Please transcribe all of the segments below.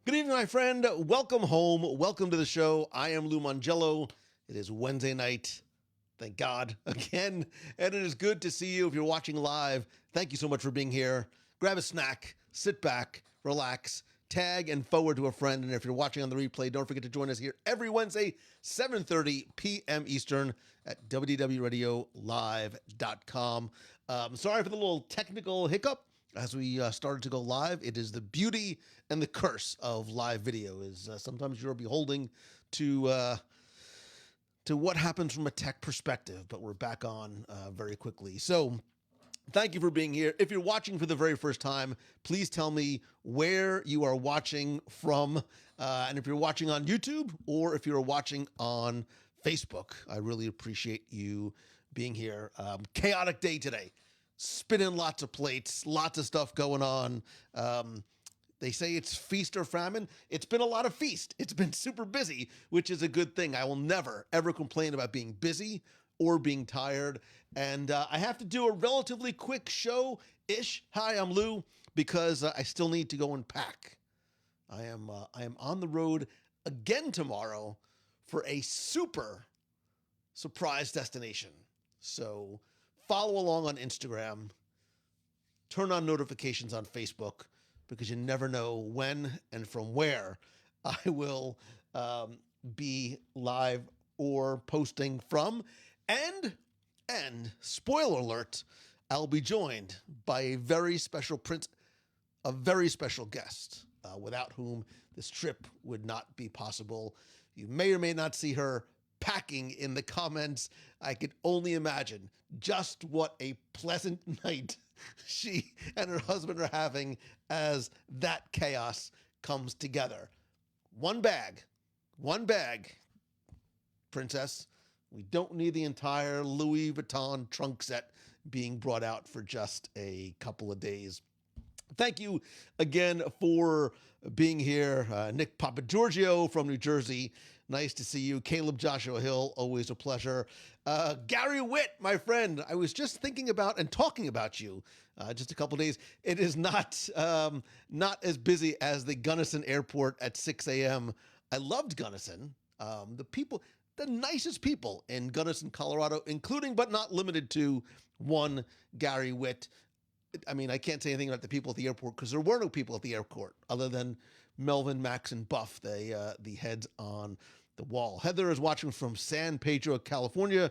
Good evening, my friend. Welcome home. Welcome to the show. I am Lou Mangello. It is Wednesday night. Thank God again. And it is good to see you. If you're watching live, thank you so much for being here. Grab a snack, sit back, relax, tag and forward to a friend. And if you're watching on the replay, don't forget to join us here every Wednesday, 7:30 p.m. Eastern at WDWRadioLive.com. Sorry for the little technical hiccup. As we started to go live, it is the beauty and the curse of live video. Is sometimes you're beholding to what happens from a tech perspective, but we're back on very quickly. So thank you for being here. If you're watching for the very first time, please tell me where you are watching from, and if you're watching on YouTube or if you're watching on Facebook. I really appreciate you being here. Chaotic day today. Spinning lots of plates, lots of stuff going on. They say it's feast or famine. It's been a lot of feast. It's been super busy, which is a good thing. I will never, ever complain about being busy or being tired. And I have to do a relatively quick show-ish. Hi, I'm Lou, because I still need to go and pack. I am on the road again tomorrow for a super surprise destination. So follow along on Instagram, turn on notifications on Facebook, because you never know when and from where I will be live or posting from. And spoiler alert, I'll be joined by a very special guest, without whom this trip would not be possible. You may or may not see her packing in the comments. I could only imagine just what a pleasant night she and her husband are having as that chaos comes together. One bag, princess. We don't need the entire Louis Vuitton trunk set being brought out for just a couple of days. Thank you again for being here. Nick Papagiorgio from New Jersey. Nice to see you. Caleb Joshua Hill, always a pleasure. Gary Witt, my friend, I was just thinking about and talking about you just a couple days. It is not as busy as the Gunnison Airport at 6 a.m. I loved Gunnison. The nicest people in Gunnison, Colorado, including but not limited to one Gary Witt. I mean, I can't say anything about the people at the airport because there were no people at the airport other than Melvin, Max, and Buff, the heads on the wall. Heather is watching from San Pedro, California.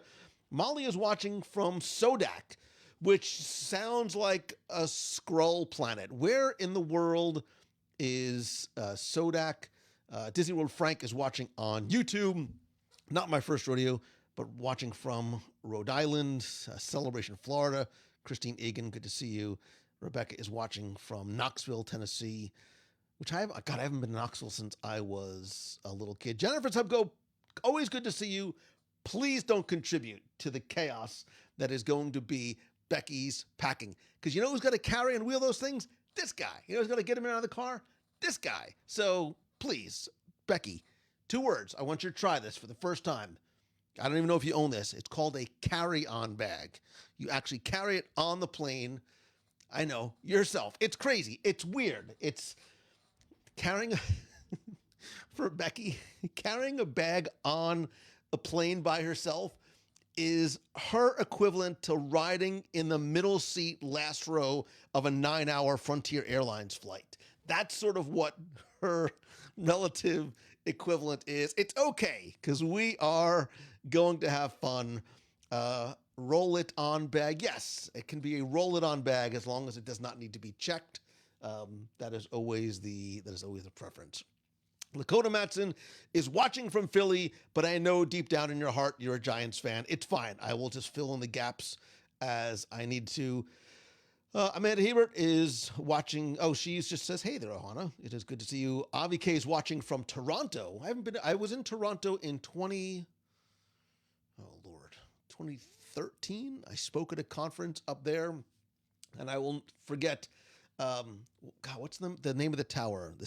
Molly is watching from Sodak, which sounds like a Skrull planet. Where in the world is Sodak? Disney World Frank is watching on YouTube. Not my first rodeo, but watching from Rhode Island, Celebration, Florida. Christine Egan, good to see you. Rebecca is watching from Knoxville, Tennessee, which I haven't been to Knoxville since I was a little kid. Jennifer Tubko, always good to see you. Please don't contribute to the chaos that is going to be Becky's packing. Because you know who's going to carry and wheel those things? This guy. You know who's going to get him out of the car? This guy. So please, Becky, 2 words. I want you to try this for the first time. I don't even know if you own this. It's called a carry-on bag. You actually carry it on the plane. I know, yourself. It's crazy. It's weird. It's carrying, for Becky, carrying a bag on a plane by herself is her equivalent to riding in the middle seat last row of a 9-hour Frontier Airlines flight. That's sort of what her relative equivalent is. It's okay, because we are going to have fun. Roll it on bag. Yes, it can be a roll it on bag as long as it does not need to be checked. That is always the preference. Lakota Matson is watching from Philly, but I know deep down in your heart you're a Giants fan. It's fine. I will just fill in the gaps as I need to. Amanda Hebert is watching. Oh, she just says, "Hey there, Ohana. It is good to see you." Avi K is watching from Toronto. I was in Toronto in 2013. I spoke at a conference up there, and I won't forget. What's the name of the tower? The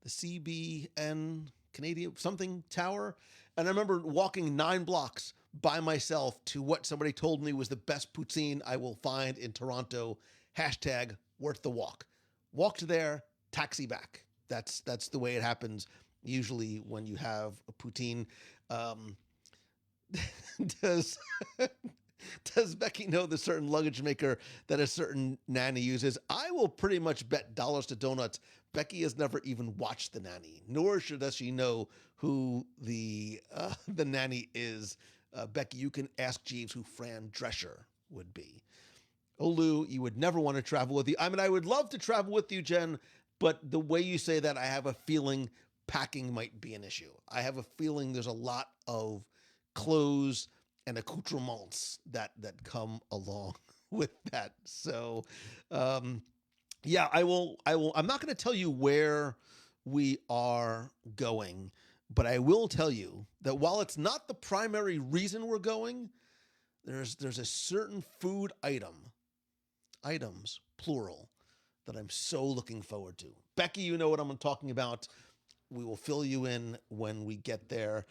CBN Canadian something tower. And I remember walking 9 blocks by myself to what somebody told me was the best poutine I will find in Toronto. # worth the walk. Walked there, taxi back. That's the way it happens usually when you have a poutine. Um, does does Becky know the certain luggage maker that a certain nanny uses? I will pretty much bet dollars to donuts Becky has never even watched The Nanny, nor does she know who the nanny is. Becky, you can ask Jeeves who Fran Drescher would be. Oh, Lou, you would never want to travel with you. I mean, I would love to travel with you, Jen, but the way you say that, I have a feeling packing might be an issue. I have a feeling there's a lot of clothes and accoutrements that come along with that. So, yeah, I will. I'm not going to tell you where we are going, but I will tell you that while it's not the primary reason we're going, there's a certain food items plural, that I'm so looking forward to. Becky, you know what I'm talking about. We will fill you in when we get there.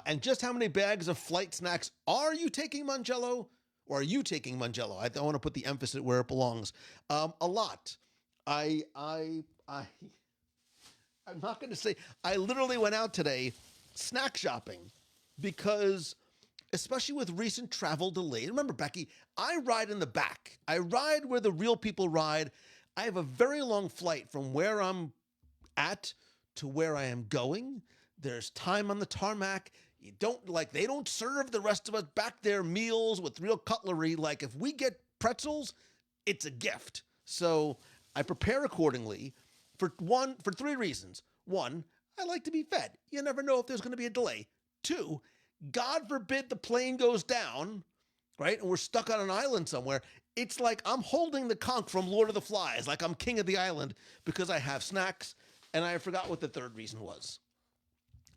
And just how many bags of flight snacks are you taking, Mangello? Or are you taking, Mangello? I want to put the emphasis where it belongs. A lot. I'm not going to say. I literally went out today snack shopping because, especially with recent travel delays. Remember, Becky, I ride in the back. I ride where the real people ride. I have a very long flight from where I'm at to where I am going. There's time on the tarmac. They don't serve the rest of us back there meals with real cutlery. Like, if we get pretzels, it's a gift. So I prepare accordingly for three reasons. One, I like to be fed. You never know if there's going to be a delay. Two, God forbid the plane goes down, right? And we're stuck on an island somewhere. It's like I'm holding the conch from Lord of the Flies, like I'm king of the island, because I have snacks. And I forgot what the third reason was.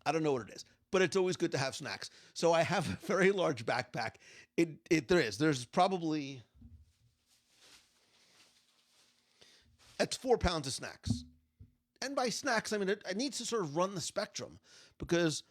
I don't know what it is, but it's always good to have snacks. So I have a very large backpack. There's probably, it's 4 pounds of snacks. And by snacks, I mean, it needs to sort of run the spectrum, because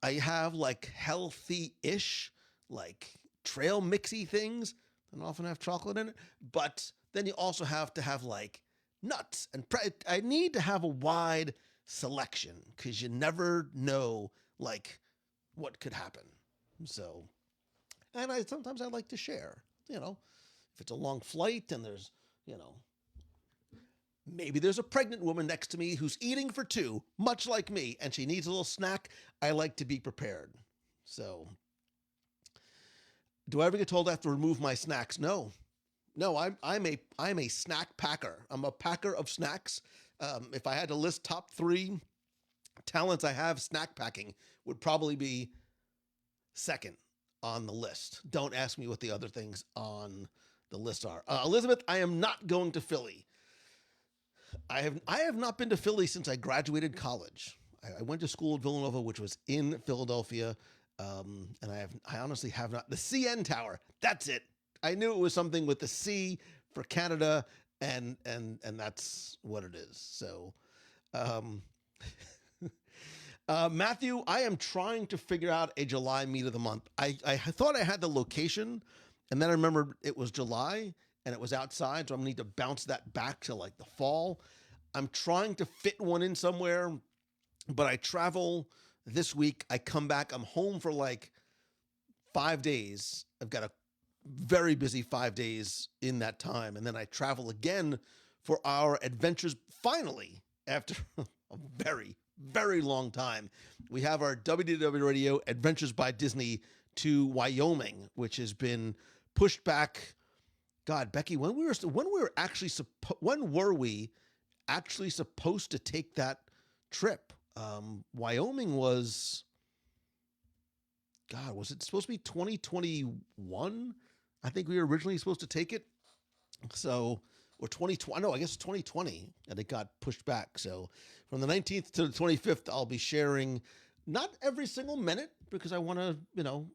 I have like healthy-ish, like trail mixy things that often have chocolate in it. But then you also have to have like nuts. And I need to have a wide selection, because you never know like what could happen. So, and sometimes I like to share, if it's a long flight and there's, maybe there's a pregnant woman next to me who's eating for two, much like me, and she needs a little snack. I like to be prepared. So, do I ever get told I have to remove my snacks? No, I'm a snack packer. I'm a packer of snacks. If I had to list top 3 talents I have, snack packing would probably be second on the list. Don't ask me what the other things on the list are. Elizabeth, I am not going to Philly. I have not been to Philly since I graduated college. I went to school at Villanova, which was in Philadelphia, and I honestly have not. The CN Tower, that's it. I knew it was something with the C for Canada, and that's what it is. So, Matthew, I am trying to figure out a July meet of the month. I thought I had the location, and then I remembered it was July and it was outside, so I'm going to need to bounce that back to like the fall. I'm trying to fit one in somewhere, but I travel this week. I come back. I'm home for like 5 days. I've got a very busy 5 days in that time. And then I travel again for our adventures. Finally, after a very, very long time, we have our WDW Radio Adventures by Disney to Wyoming, which has been pushed back. God, Becky, when were we actually supposed to take that trip? Wyoming was, God, was it supposed to be 2021? I think we were originally supposed to take it. So, or 2020, no, I guess 2020, and it got pushed back. So from the 19th to the 25th, I'll be sharing not every single minute, because I want to,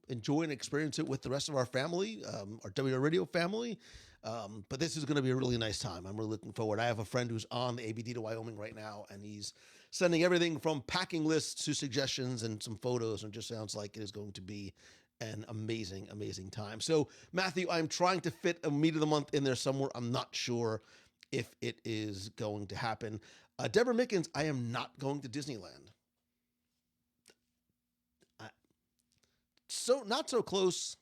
enjoy and experience it with the rest of our family, our WDW Radio family. But this is going to be a really nice time. I'm really looking forward. I have a friend who's on the ABD to Wyoming right now, and he's sending everything from packing lists to suggestions and some photos, and it just sounds like it is going to be an amazing, amazing time. So, Matthew, I'm trying to fit a meet of the month in there somewhere. I'm not sure if it is going to happen. Deborah Mickens, I am not going to Disneyland. So not so close,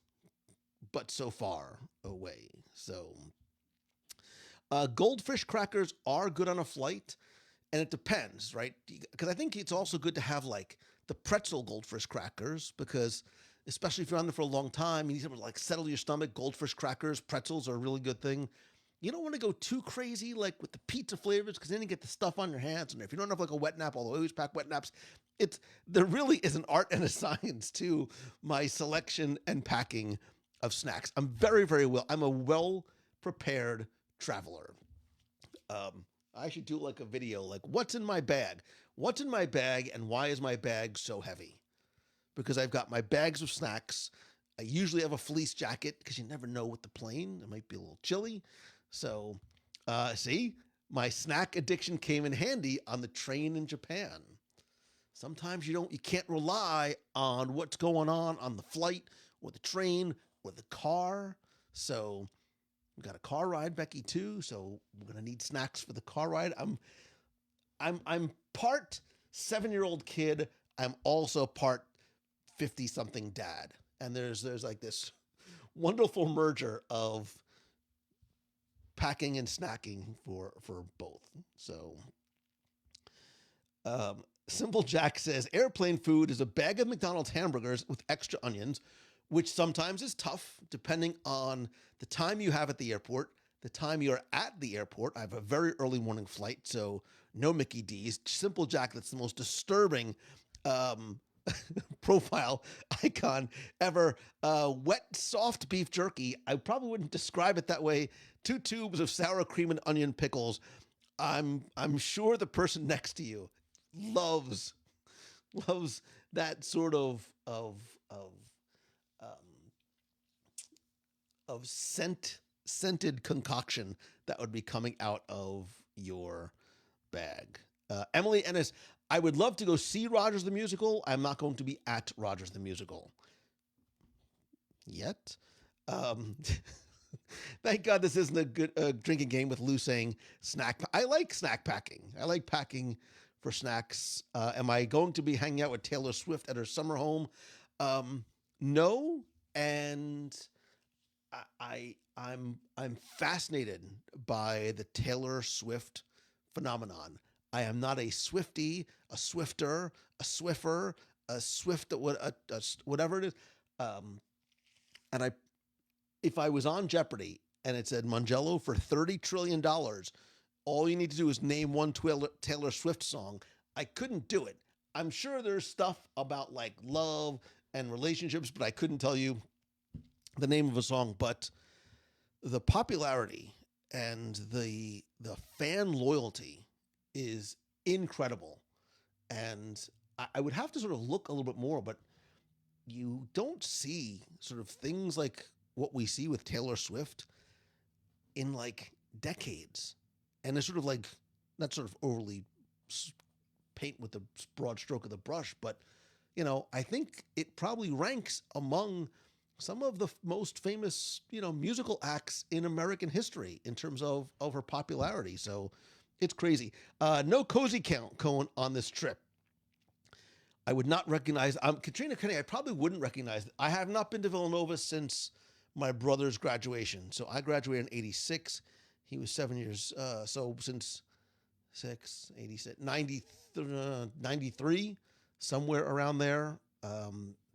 but so far away. So goldfish crackers are good on a flight, and it depends, right? Because I think it's also good to have like the pretzel goldfish crackers, because especially if you're on there for a long time, you need something to like settle your stomach. Goldfish crackers, pretzels are a really good thing. You don't want to go too crazy like with the pizza flavors, because then you get the stuff on your hands. And if you don't have like a wet nap, although I always pack wet naps, there really is an art and a science to my selection and packing of snacks. I'm a well prepared traveler. I should do like a video, like what's in my bag? What's in my bag, and why is my bag so heavy? Because I've got my bags of snacks. I usually have a fleece jacket because you never know with the plane. It might be a little chilly. So, see, my snack addiction came in handy on the train in Japan. Sometimes you can't rely on what's going on the flight or the train or the car. So we got a car ride, Becky, too. So we're gonna need snacks for the car ride. I'm part 7-year-old kid. I'm also part 50-something dad. And there's like this wonderful merger of packing and snacking for both. So Simple Jack says airplane food is a bag of McDonald's hamburgers with extra onions, which sometimes is tough depending on the time you have at the airport, the time you're at the airport. I have a very early morning flight, so no Mickey D's. Simple Jack, that's the most disturbing profile icon ever. Wet, soft beef jerky. I probably wouldn't describe it that way. 2 tubes of sour cream and onion pickles. I'm sure the person next to you loves that sort of scented concoction that would be coming out of your bag. Emily Ennis, I would love to go see Rogers the Musical. I'm not going to be at Rogers the Musical yet. Thank God this isn't a good drinking game with Lou saying snack. I like snack packing. I like packing for snacks. Am I going to be hanging out with Taylor Swift at her summer home? No. And I'm fascinated by the Taylor Swift phenomenon. I am not a Swiftie, a Swifter, a Swiffer, a Swift, whatever it is. And if I was on Jeopardy and it said Mangello for $30 trillion, all you need to do is name one Taylor Swift song, I couldn't do it. I'm sure there's stuff about like love and relationships, but I couldn't tell you the name of a song. But the popularity and the fan loyalty is incredible. And I would have to sort of look a little bit more, but you don't see sort of things like what we see with Taylor Swift in like decades. And it's sort of like, not sort of overly paint with the broad stroke of the brush, but, I think it probably ranks among some of the most famous, musical acts in American history in terms of her popularity. So it's crazy. No cozy cone on this trip. I would not recognize, Katrina Kenny, I probably wouldn't recognize. I have not been to Villanova since my brother's graduation. So I graduated in 86. He was 7 years. So since 86, 93, somewhere around there.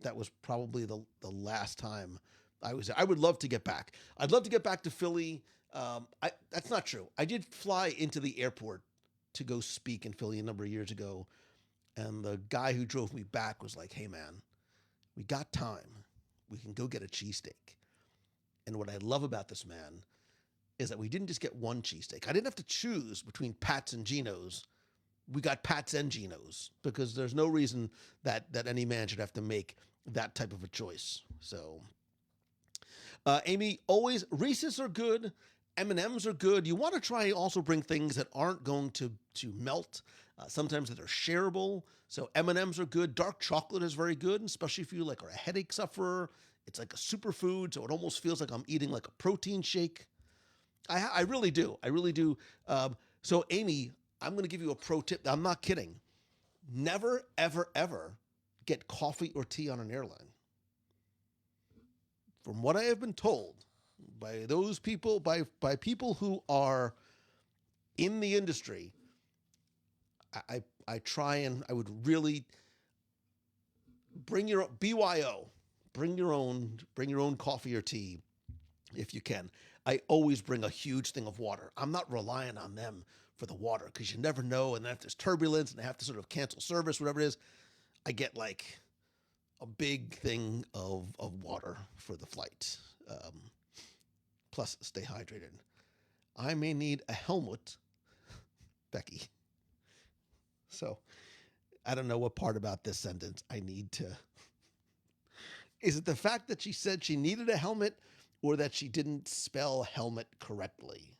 That was probably the last time I was there. I would love to get back. I'd love to get back to Philly. That's not true. I did fly into the airport to go speak in Philly a number of years ago. And the guy who drove me back was like, hey, man, we got time. We can go get a cheesesteak. And what I love about this man is that we didn't just get one cheesesteak. I didn't have to choose between Pat's and Geno's. We got Pat's and Geno's because there's no reason that any man should have to make that type of a choice. So, Amy, always Reese's are good. M&Ms are good. You want to try and also bring things that aren't going to melt. Sometimes that are shareable. So M&Ms are good. Dark chocolate is very good, especially if you are a headache sufferer. It's like a superfood, so it almost feels like I'm eating like a protein shake. I really do. I really do. So, Amy, I'm going to give you a pro tip. I'm not kidding. Never, ever, ever get coffee or tea on an airline. From what I have been told by those people, by people who are in the industry, I try and I would really bring your BYO, bring your own coffee or tea if you can. I always bring a huge thing of water. I'm not relying on them for the water because you never know, and then if there's turbulence and they have to sort of cancel service, whatever it is, I get like a big thing of water for the flight. Plus, stay hydrated. I may need a helmet, Becky. So, I don't know what part about this sentence I need to. Is it the fact that she said she needed a helmet or that she didn't spell helmet correctly?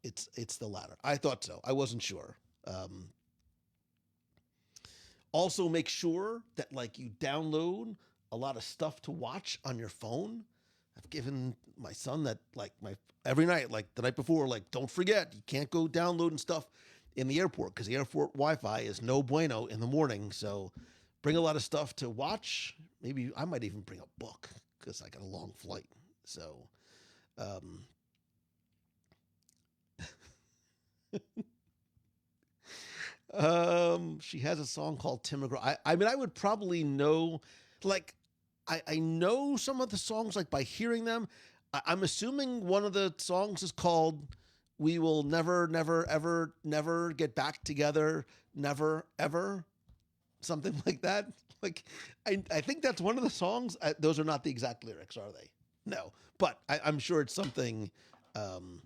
It's the latter. I thought so. I wasn't sure. Also, make sure that like you download a lot of stuff to watch on your phone. I've given my son that like every night, like the night before, like don't forget you can't go downloading stuff in the airport because the airport Wi-Fi is no bueno in the morning. So bring a lot of stuff to watch. Maybe I might even bring a book because I got a long flight. So, she has a song called Tim McGraw. I mean, I would probably know, like, I know some of the songs like by hearing them. I'm assuming one of the songs is called "We Will Never, Never, Ever, Never Get Back Together, Never, Ever," something like that. Like, I think that's one of the songs. Those are not the exact lyrics, are they? No, but I'm sure it's something. I'm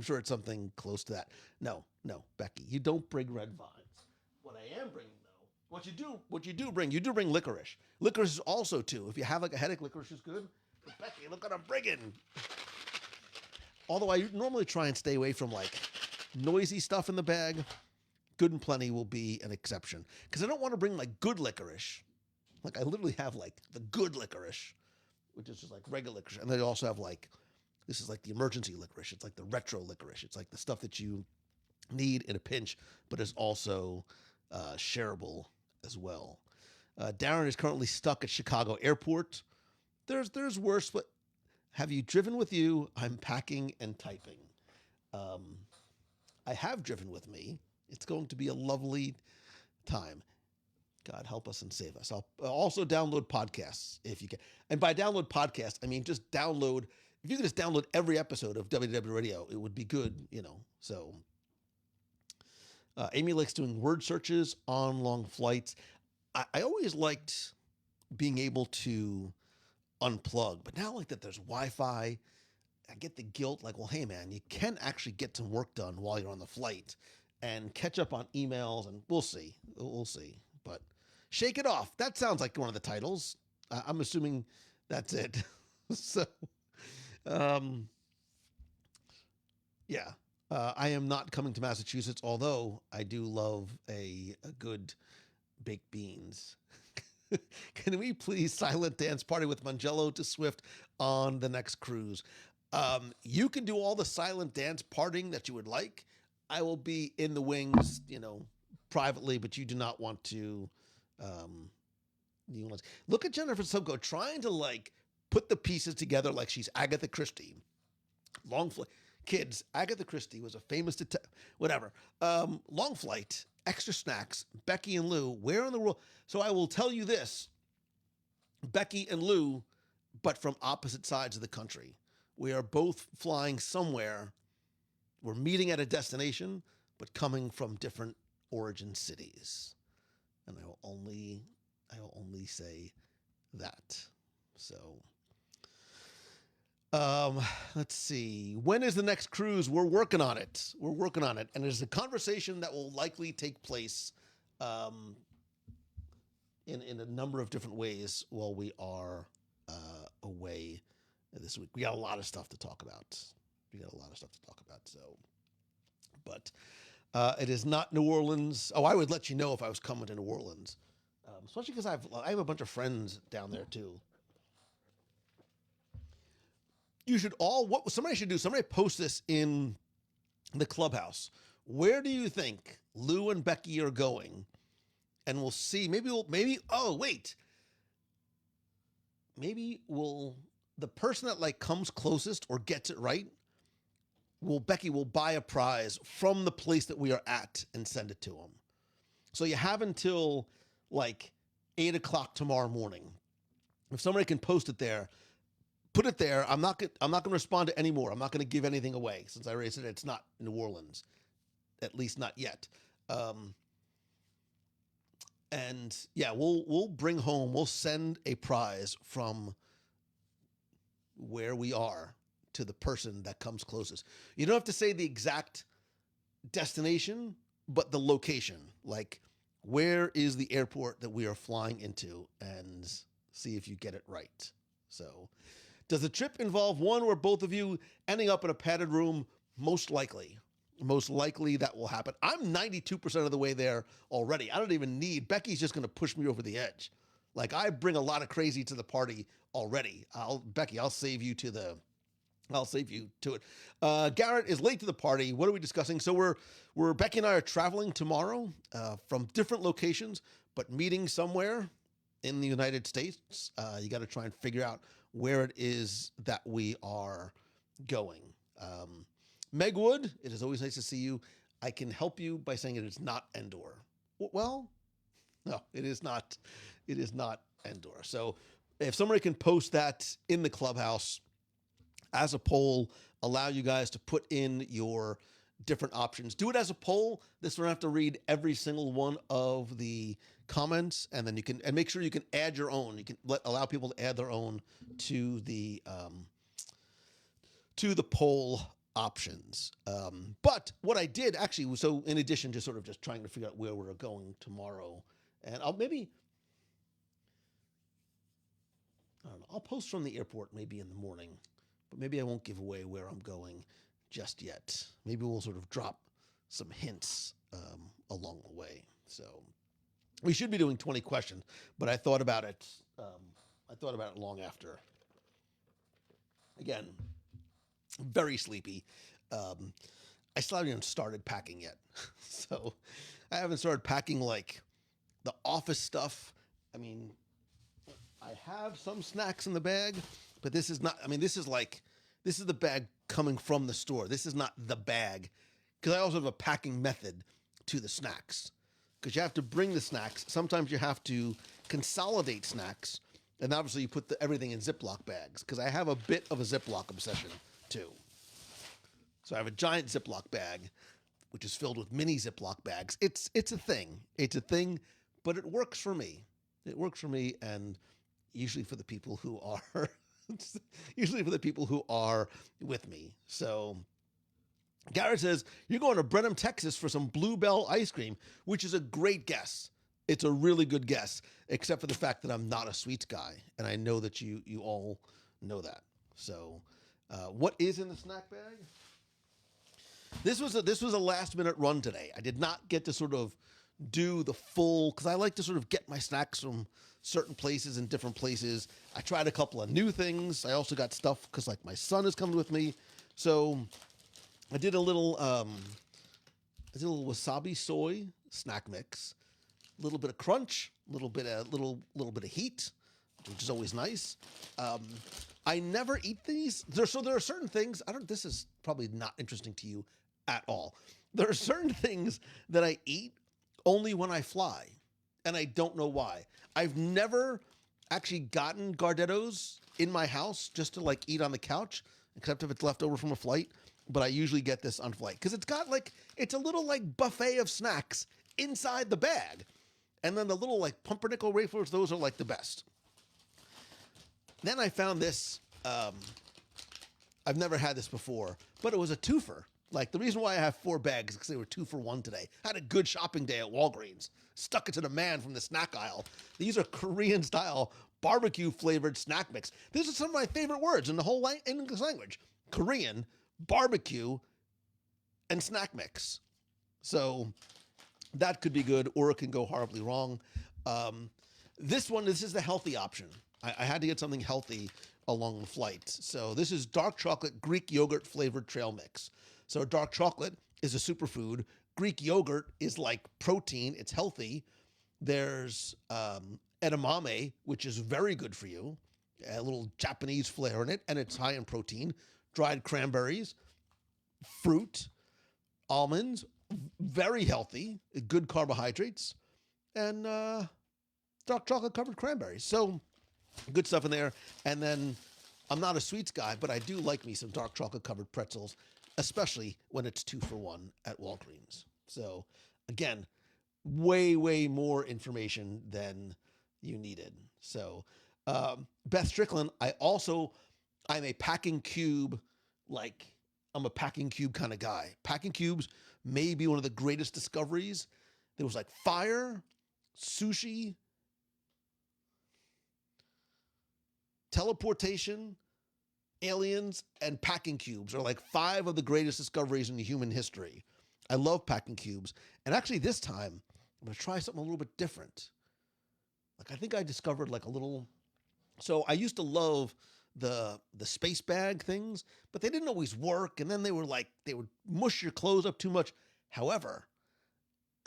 sure it's something close to that. No, Becky, you don't bring red vines. What I am bringing, though, what you do bring licorice. Licorice is also too. If you have like a headache, licorice is good. But Becky, look what I'm bringing. Although I normally try and stay away from like noisy stuff in the bag, Good and Plenty will be an exception because I don't want to bring like good licorice. Like I literally have like the good licorice, which is just like regular licorice, and they also have like. This is like the emergency licorice. It's like the retro licorice. It's like the stuff that you need in a pinch, but is also shareable as well. Darren is currently stuck at Chicago Airport. There's worse, but have you driven with you? I'm packing and typing. I have driven with me. It's going to be a lovely time. God help us and save us. I'll also download podcasts if you can. And by download podcast, I mean just download. If you could just download every episode of WDW Radio, it would be good, you know. So, Amy likes doing word searches on long flights. I always liked being able to unplug, but now like that there's Wi-Fi, I get the guilt. Like, well, hey man, you can actually get some work done while you're on the flight and catch up on emails, and we'll see. But Shake It Off. That sounds like one of the titles. I'm assuming that's it. So. I am not coming to Massachusetts, although I do love a good baked beans. Can we please silent dance party with Mangello to Swift on the next cruise? You can do all the silent dance partying that you would like. I will be in the wings, privately, but you do not want to, look at Jennifer Subko trying to put the pieces together like she's Agatha Christie. Kids, Agatha Christie was a famous whatever. Long flight, extra snacks, Becky and Lou, where in the world? So I will tell you this, Becky and Lou, but from opposite sides of the country. We are both flying somewhere. We're meeting at a destination, but coming from different origin cities. And I will only say that. So, let's see. When is the next cruise? We're working on it. And it's a conversation that will likely take place in a number of different ways while we are away this week. We got a lot of stuff to talk about. So, but it is not New Orleans. Oh, I would let you know if I was coming to New Orleans, especially because I have a bunch of friends down there too. you should all, what somebody should do, somebody post this in the clubhouse. Where do you think Lou and Becky are going? And we'll see. Maybe the person that like comes closest or gets it right, Becky will buy a prize from the place that we are at and send it to them. So you have until like 8 o'clock tomorrow morning. If somebody can post it there, put it there. I'm not going to respond to any more. I'm not going to give anything away since I already said it's not New Orleans, at least not yet. And yeah, we'll send a prize from where we are to the person that comes closest. You don't have to say the exact destination, but the location. Like, where is the airport that we are flying into, and see if you get it right. So, does the trip involve one or both of you ending up in a padded room? Most likely. Most likely that will happen. I'm 92% of the way there already. I don't even need, Becky's just going to push me over the edge. Like, I bring a lot of crazy to the party already. Becky, I'll save you to it. Garrett is late to the party. What are we discussing? So Becky and I are traveling tomorrow from different locations, but meeting somewhere in the United States. You got to try and figure out where it is that we are going. Meg Wood, it is always nice to see you. I can help you by saying it is not Endor. Well, no, it is not. It is not Endor. So if somebody can post that in the clubhouse as a poll, allow you guys to put in your different options. Do it as a poll. This one I have to read every single one of the comments, and then and make sure you can add your own. You can allow people to add their own to the poll options. But what I did actually, so in addition to sort of just trying to figure out where we're going tomorrow, and I'll post from the airport maybe in the morning, but maybe I won't give away where I'm going just yet. Maybe we'll sort of drop some hints along the way. So we should be doing 20 questions, but I thought about it. Long after. Again, very sleepy. I still haven't even started packing yet. So I haven't started packing like the office stuff. I mean, I have some snacks in the bag, but this is not, this is the bag coming from the store. This is not the bag, because I also have a packing method to the snacks, because you have to bring the snacks. Sometimes you have to consolidate snacks, and obviously you put everything in Ziploc bags, because I have a bit of a Ziploc obsession too. So I have a giant Ziploc bag, which is filled with mini Ziploc bags. It's a thing. It's a thing, but it works for me. It works for me, and usually for the people who are with me. So Garrett says, you're going to Brenham, Texas for some Bluebell ice cream, which is a great guess. It's a really good guess, except for the fact that I'm not a sweets guy, and I know that you all know that. So what is in the snack bag? This was a last minute run today. I did not get to sort of do the full, because I like to sort of get my snacks from certain places and different places. I tried a couple of new things. I also got stuff because like my son is coming with me. So I did a little wasabi soy snack mix, a little bit of crunch, a little bit of heat, which is always nice. I never eat these. There are certain things, this is probably not interesting to you at all. There are certain things that I eat only when I fly, and I don't know why. I've never actually gotten Gardettos in my house just to like eat on the couch, except if it's left over from a flight. But I usually get this on flight because it's a little like buffet of snacks inside the bag. And then the little like pumpernickel wafers, those are like the best. Then I found this. I've never had this before, but it was a twofer. Like, the reason why I have 4 bags is because they were 2 for 1 today. I had a good shopping day at Walgreens. Stuck it to the man from the snack aisle. These are Korean-style barbecue-flavored snack mix. These are some of my favorite words in the whole English language. Korean, barbecue, and snack mix. So that could be good, or it can go horribly wrong. This is the healthy option. I had to get something healthy along the flight. So this is dark chocolate Greek yogurt flavored trail mix. So dark chocolate is a superfood. Greek yogurt is like protein. It's healthy. There's edamame, which is very good for you. A little Japanese flair in it, and it's high in protein. Dried cranberries, fruit, almonds, very healthy, good carbohydrates, and dark chocolate covered cranberries. So good stuff in there. And then I'm not a sweets guy, but I do like me some dark chocolate covered pretzels, especially when it's 2 for $1 at Walgreens. So again, way, way more information than you needed. So Beth Strickland, I'm a packing cube, I'm a packing cube kind of guy. Packing cubes may be one of the greatest discoveries. There was like fire, sushi, teleportation, aliens, and packing cubes are like 5 of the greatest discoveries in human history. I love packing cubes. And actually this time, I'm going to try something a little bit different. I think I discovered so I used to love the space bag things, but they didn't always work. And then they would mush your clothes up too much. However,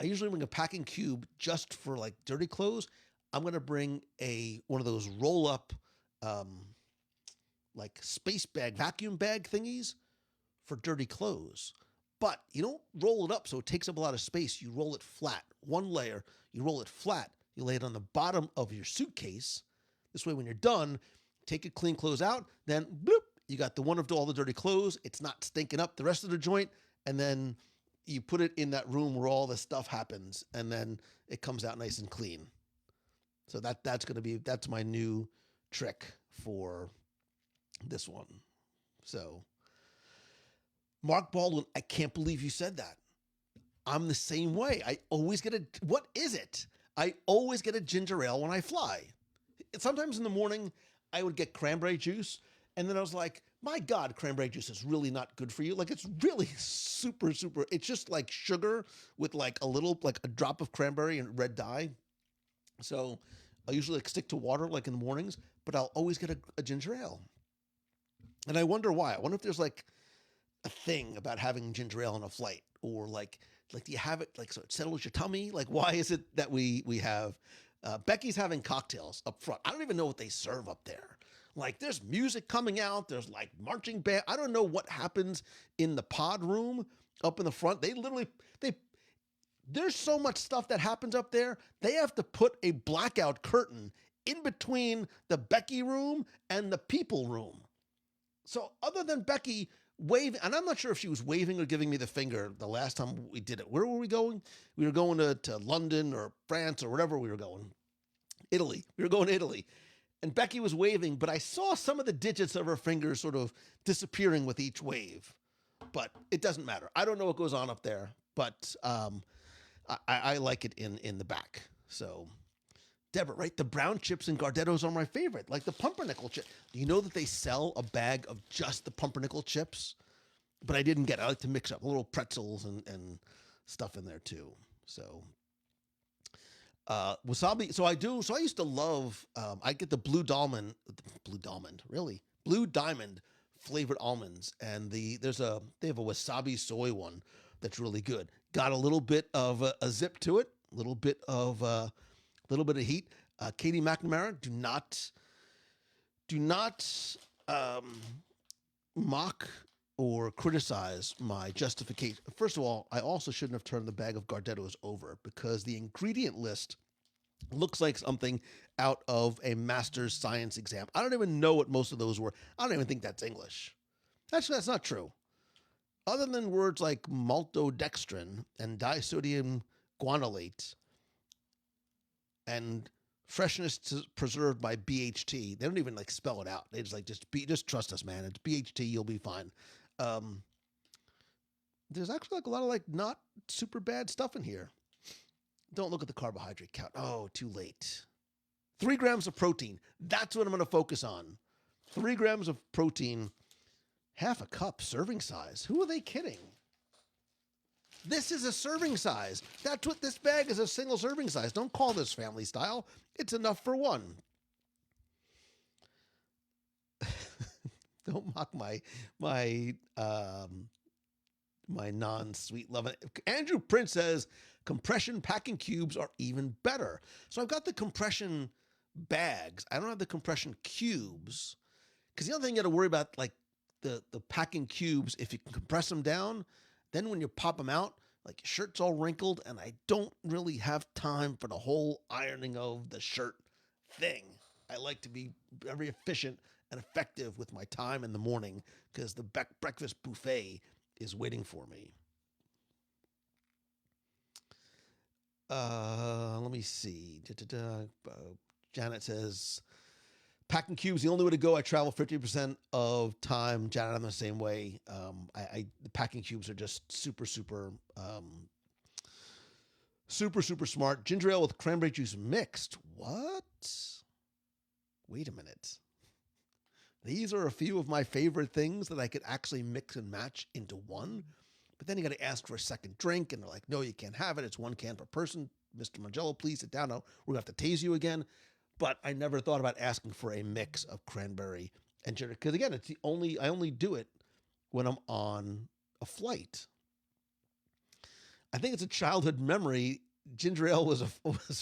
I usually bring a packing cube just for dirty clothes. I'm going to bring one of those roll up, space bag, vacuum bag thingies for dirty clothes. But you don't roll it up so it takes up a lot of space. You roll it flat, one layer. You roll it flat. You lay it on the bottom of your suitcase. This way, when you're done, take your clean clothes out. Then, bloop, you got the one of all the dirty clothes. It's not stinking up the rest of the joint. And then you put it in that room where all this stuff happens. And then it comes out nice and clean. So that's my new trick for this one. So, Mark Baldwin, I can't believe you said that. I'm the same way. I always get what is it? I always get a ginger ale when I fly. Sometimes in the morning, I would get cranberry juice. And then I was like, my God, cranberry juice is really not good for you. It's really super, super. It's just like sugar with a drop of cranberry and red dye. So I usually stick to water in the mornings, but I'll always get a ginger ale. And I wonder why. I wonder if there's a thing about having ginger ale on a flight, or do you have it so it settles your tummy? Why is it that we have Becky's having cocktails up front? I don't even know what they serve up there. There's music coming out, there's marching band. I don't know what happens in the pod room up in the front. There's so much stuff that happens up there. They have to put a blackout curtain in between the Becky room and the people room. So other than Becky waving, and I'm not sure if she was waving or giving me the finger the last time we did it. Where were we going? We were going to London or France or wherever we were going. Italy. We were going to Italy. And Becky was waving, but I saw some of the digits of her fingers sort of disappearing with each wave. But it doesn't matter. I don't know what goes on up there, but I like it in the back. So, Deborah, right? The brown chips and Gardettos are my favorite, the pumpernickel chip. Do you know that they sell a bag of just the pumpernickel chips? But I didn't get it. I like to mix up little pretzels and stuff in there too. So, wasabi. So I used to love, I get the Blue Diamond flavored almonds. And they have a wasabi soy one that's really good. Got a little bit of a zip to it, a little bit of heat. Katie McNamara, do not mock or criticize my justification. First of all, I also shouldn't have turned the bag of Gardettos over, because the ingredient list looks like something out of a master's science exam. I don't even know what most of those were. I don't even think that's English. Actually, that's not true. Other than words like maltodextrin and disodium guanylate and freshness preserved by BHT, they don't even spell it out. They just trust us, man. It's BHT. You'll be fine. There's actually a lot of not super bad stuff in here. Don't look at the carbohydrate count. Oh, too late. 3 grams of protein. That's what I'm going to focus on. 3 grams of protein, half a cup serving size. Who are they kidding? This is a serving size. That's what this bag is, a single serving size. Don't call this family style. It's enough for one. Don't mock my non-sweet love. Andrew Prince says compression packing cubes are even better. So I've got the compression bags. I don't have the compression cubes. Because the other thing you got to worry about, like the packing cubes, if you can compress them down, then when you pop them out, like your shirt's all wrinkled, and I don't really have time for the whole ironing of the shirt thing. I like to be very efficient and effective with my time in the morning because the breakfast buffet is waiting for me. Let me see. Janet says, packing cubes, the only way to go. I travel 50% of time. Janet, I'm the same way. The packing cubes are just super smart. Ginger ale with cranberry juice mixed. What? Wait a minute. These are a few of my favorite things that I could actually mix and match into one. But then you got to ask for a second drink, and they're like, no, you can't have it. It's 1 can per person. Mr. Mangello, please sit down. No, we're going to have to tase you again. But I never thought about asking for a mix of cranberry and ginger. Because again, I only do it when I'm on a flight. I think it's a childhood memory. Ginger ale was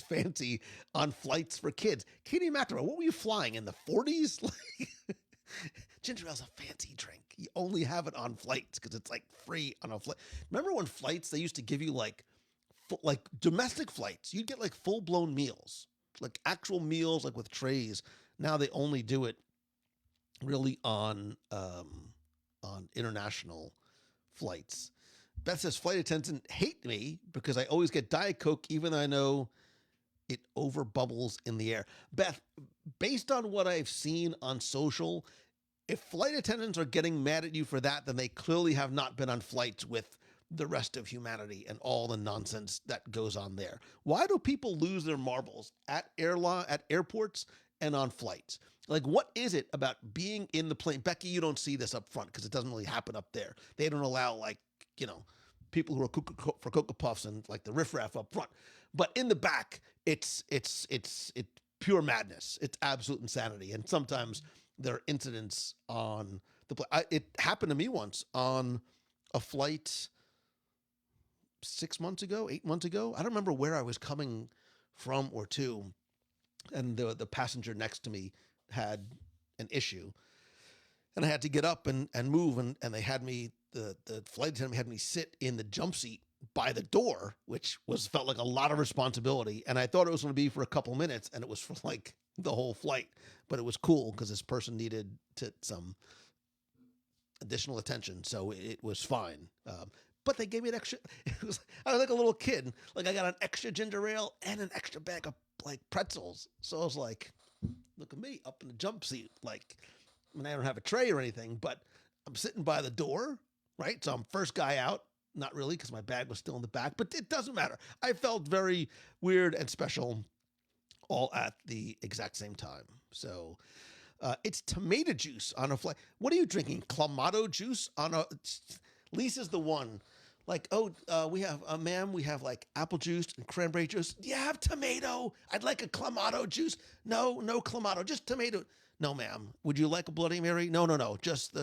fancy on flights for kids. Katie McNamara, what were you flying in the 40s? Ginger ale's a fancy drink. You only have it on flights because it's like free on a flight. Remember when flights, they used to give you like domestic flights, you'd get like full blown meals, like actual meals, like with trays. Now they only do it really on international flights. Beth says flight attendants hate me because I always get Diet Coke, even though I know it over bubbles in the air. Beth, based on what I've seen on social, if flight attendants are getting mad at you for that, then they clearly have not been on flights with the rest of humanity and all the nonsense that goes on there. Why do people lose their marbles at airports and on flights? Like, what is it about being in the plane? Becky, you don't see this up front because it doesn't really happen up there. They don't allow, like, people who are for Cocoa Puffs and like the riffraff up front. But in the back, it's pure madness. It's absolute insanity. And sometimes there are incidents on the plane. It happened to me once on a flight 8 months ago. I don't remember where I was coming from or to. And the passenger next to me had an issue. And I had to get up and move. And they had me, the flight attendant had me sit in the jump seat by the door, which felt like a lot of responsibility. And I thought it was going to be for a couple minutes, and it was for like the whole flight. But it was cool because this person needed some additional attention, so it was fine. But they gave me an extra. I was like a little kid. Like I got an extra ginger ale and an extra bag of like pretzels. So I was like, look at me up in the jump seat. Like, I mean, I don't have a tray or anything, but I'm sitting by the door, right? So I'm first guy out. Not really, because my bag was still in the back, but it doesn't matter. I felt very weird and special all at the exact same time. So it's tomato juice on a flight. What are you drinking? Clamato juice on a... Lisa's the one. Like, we have, ma'am, we have like apple juice and cranberry juice. Do you have tomato? I'd like a Clamato juice. No Clamato, just tomato. No, ma'am. Would you like a Bloody Mary? No. Just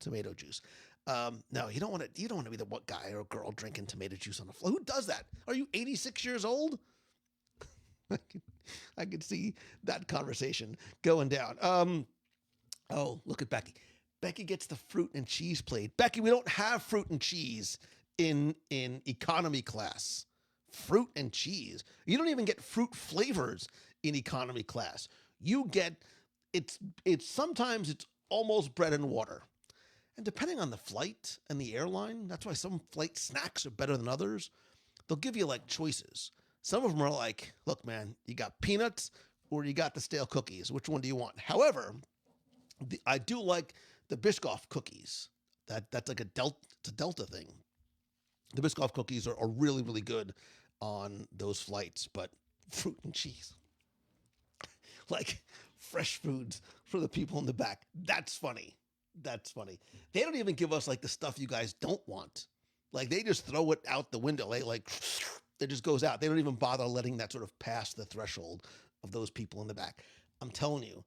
tomato juice. No, you don't want to be the what guy or girl drinking tomato juice on the floor. Who does that? Are you 86 years old? I could see that conversation going down. Oh, look at Becky. Becky gets the fruit and cheese plate. Becky, we don't have fruit and cheese in economy class. Fruit and cheese. You don't even get fruit flavors in economy class. You get it's sometimes it's almost bread and water. And depending on the flight and the airline, that's why some flight snacks are better than others. They'll give you like choices. Some of them are like, look, man, you got peanuts or you got the stale cookies. Which one do you want? However, I do like the Biscoff cookies. That's like a Delta thing. The Biscoff cookies are really, really good on those flights, but fruit and cheese. Like fresh foods for the people in the back. That's funny. They don't even give us like the stuff you guys don't want. Like they just throw it out the window. It just goes out. They don't even bother letting that sort of pass the threshold of those people in the back. I'm telling you,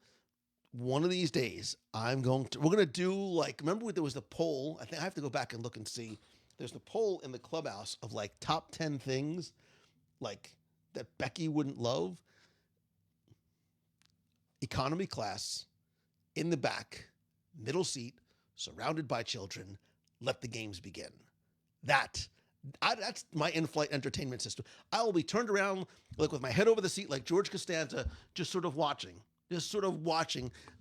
one of these days, we're going to do like, remember there was the poll. I think I have to go back and look and see. There's the poll in the clubhouse of like top 10 things like that Becky wouldn't love. Economy class, in the back, middle seat, surrounded by children, let the games begin. That's my in-flight entertainment system. I will be turned around, like with my head over the seat, like George Costanza, just sort of watching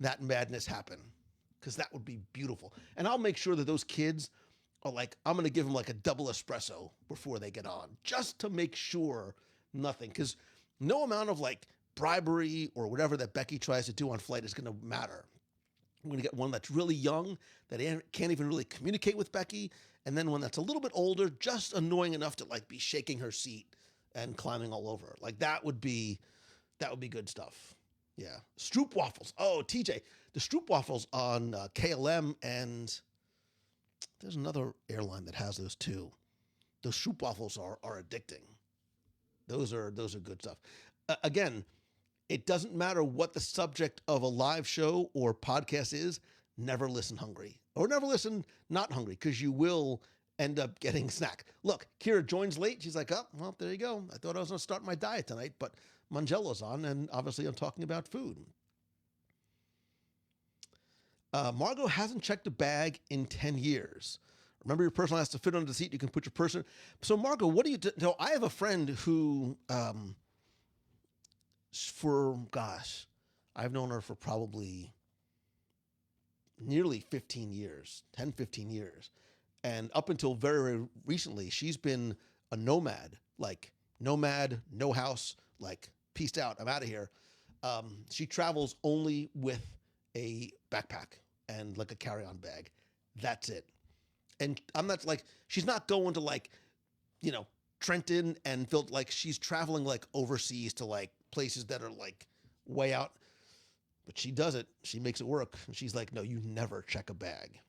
that madness happen, because that would be beautiful. And I'll make sure that those kids are like, I'm going to give them like a double espresso before they get on, just to make sure nothing, because no amount of like bribery or whatever that Becky tries to do on flight is going to matter. We're going to get one that's really young, that can't even really communicate with Becky, and then one that's a little bit older, just annoying enough to like be shaking her seat and climbing all over. Like that would be good stuff. Yeah. Stroop waffles. Oh, TJ, the Stroop waffles on KLM, and there's another airline that has those too. Those Stroop waffles are addicting. Those are good stuff. Again, it doesn't matter what the subject of a live show or podcast is. Never listen hungry, or never listen not hungry, because you will end up getting snack. Look, Kira joins late. She's like, oh, well, there you go. I thought I was going to start my diet tonight, but Mangelo's on, and obviously I'm talking about food. Margot hasn't checked a bag in 10 years. Remember, your person has to fit under the seat. You can put your person. So, Margot, what do you do? So I have a friend who, I've known her for probably nearly 15 years, 10, 15 years. And up until very, very recently, she's been a nomad, no house, like, peaced out, I'm out of here. She travels only with a backpack and like a carry-on bag. That's it. And I'm not like, she's not going to like, Trenton and felt like she's traveling like overseas to like places that are like way out. But she does it. She makes it work. And she's like, no, you never check a bag.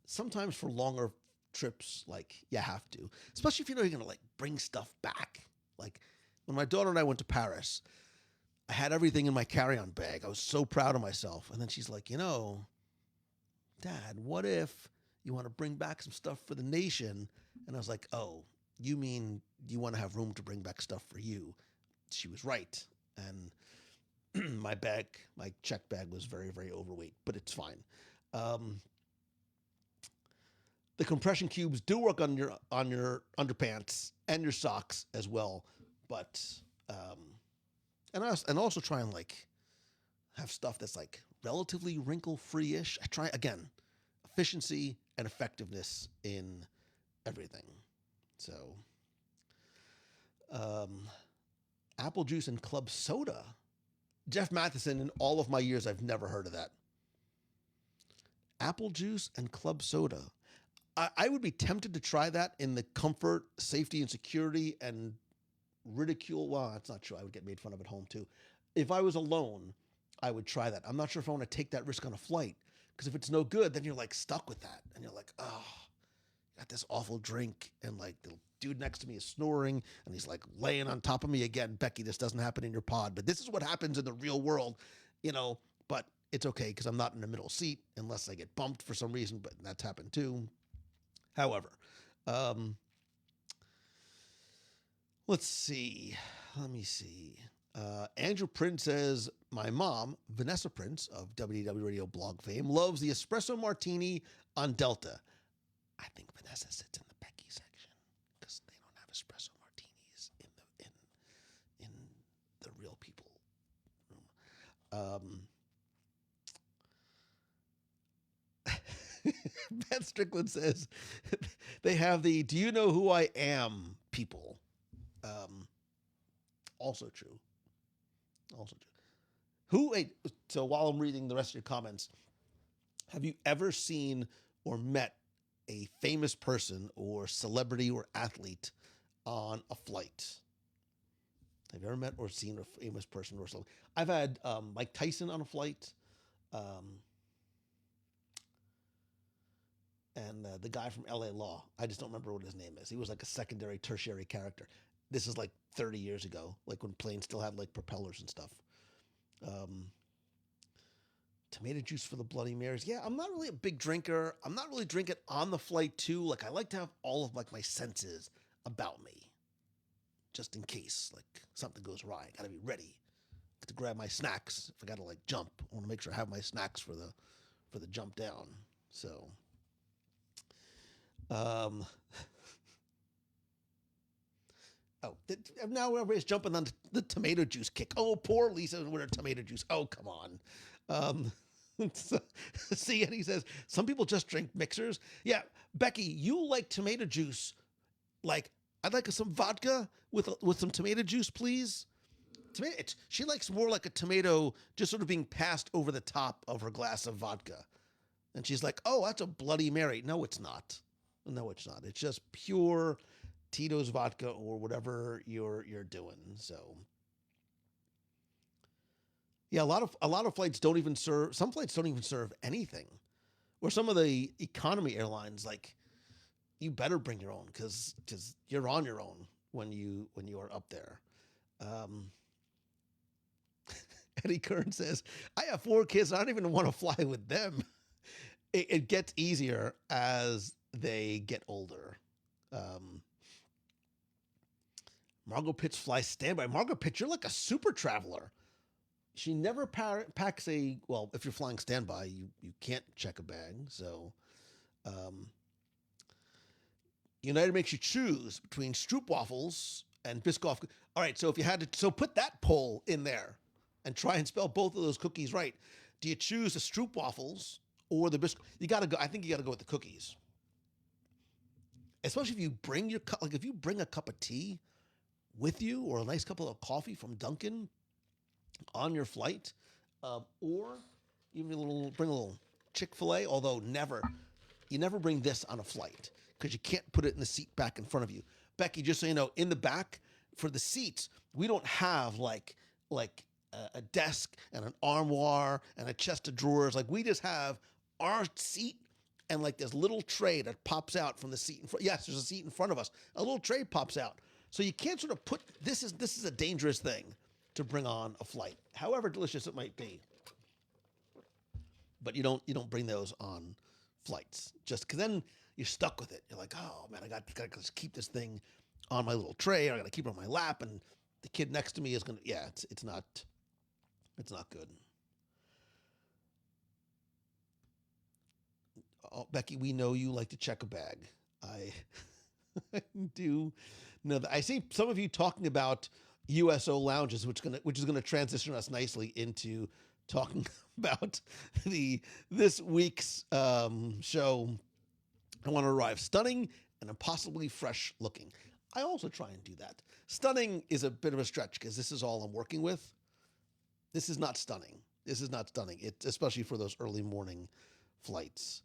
Sometimes for longer trips, like you have to, especially if you're going to like bring stuff back. Like when my daughter and I went to Paris, I had everything in my carry-on bag. I was so proud of myself. And then she's like, Dad, what if you want to bring back some stuff for the nation? And I was like, oh, you mean you want to have room to bring back stuff for you? She was right. And my check bag was very, very overweight, but it's fine. The compression cubes do work on your underpants and your socks as well, but and also try and like have stuff that's like relatively wrinkle-free-ish. I try again, efficiency and effectiveness in everything. So, apple juice and club soda. Jeff Matheson, in all of my years, I've never heard of that. Apple juice and club soda. I would be tempted to try that in the comfort, safety, and security and ridicule. Well, that's not true. I would get made fun of at home too. If I was alone, I would try that. I'm not sure if I want to take that risk on a flight, because if it's no good, then you're like stuck with that. And you're like, oh, got this awful drink. And like the dude next to me is snoring and he's like laying on top of me again. Becky, this doesn't happen in your pod, but this is what happens in the real world, but it's okay because I'm not in the middle seat unless I get bumped for some reason, but that's happened too. However, let's see. Let me see. Andrew Prince says, my mom, Vanessa Prince of WDW Radio blog fame, loves the espresso martini on Delta. I think Vanessa sits in the Becky section because they don't have espresso martinis in the real people room. Beth Strickland says they have the "Do you know who I am?" people. Also true. So while I'm reading the rest of your comments, have you ever seen or met a famous person or celebrity or athlete on a flight? Have you ever met or seen a famous person or celebrity? I've had Mike Tyson on a flight. And the guy from LA Law, I just don't remember what his name is. He was like a secondary, tertiary character. This is like 30 years ago, like when planes still had like propellers and stuff. Um, Tomato juice for the Bloody Marys. Yeah, I'm not really a big drinker. I'm not really drinking on the flight too. Like I like to have all of like my senses about me, just in case like something goes awry. I gotta be ready to grab my snacks if I gotta like jump. I want to make sure I have my snacks for the jump down. So, um, now everybody's jumping on the tomato juice kick. Oh, poor Lisa with her tomato juice. Oh, come on. Um, see, and he says some people just drink mixers. Yeah, Becky, you like tomato juice. Like, I'd like some vodka with some tomato juice, please. She likes more like a tomato just sort of being passed over the top of her glass of vodka. And she's like, oh, that's a Bloody Mary. No, it's not. No, it's not. It's just pure Tito's vodka or whatever you're doing. So yeah, a lot of flights don't even serve. Some flights don't even serve anything. Or some of the economy airlines, like you better bring your own because you're on your own when you are up there. Eddie Kern says, I have 4 kids. I don't even want to fly with them. It gets easier as they get older. Margot Pitts flies standby. Margot Pitts, you're like a super traveler. She never packs well, if you're flying standby, you can't check a bag. So United makes you choose between stroopwafels and Biscoff. All right, so if you had to, so put that poll in there and try and spell both of those cookies right. Do you choose the stroopwafels or the Biscoff? You got to go. I think you got to go with the cookies. Especially if you bring your cup, like if you bring a cup of tea with you or a nice cup of coffee from Dunkin' on your flight, or even bring a little Chick-fil-A, although you never bring this on a flight because you can't put it in the seat back in front of you. Becky, just so you know, in the back for the seats, we don't have like a desk and an armoire and a chest of drawers. Like we just have our seat and like this little tray that pops out from the seat in front. Yes, there's a seat in front of us. A little tray pops out. So you can't sort of put, this is a dangerous thing to bring on a flight, however delicious it might be. But you don't bring those on flights just because then you're stuck with it. You're like, oh man, I got to keep this thing on my little tray. I got to keep it on my lap, and the kid next to me is gonna. Yeah, it's not good. Oh, Becky, we know you like to check a bag. I do know that. I see some of you talking about USO lounges, which is gonna transition us nicely into talking about this week's show. I want to arrive stunning and impossibly fresh looking. I also try and do that. Stunning is a bit of a stretch because this is all I'm working with. This is not stunning. It's especially for those early morning flights.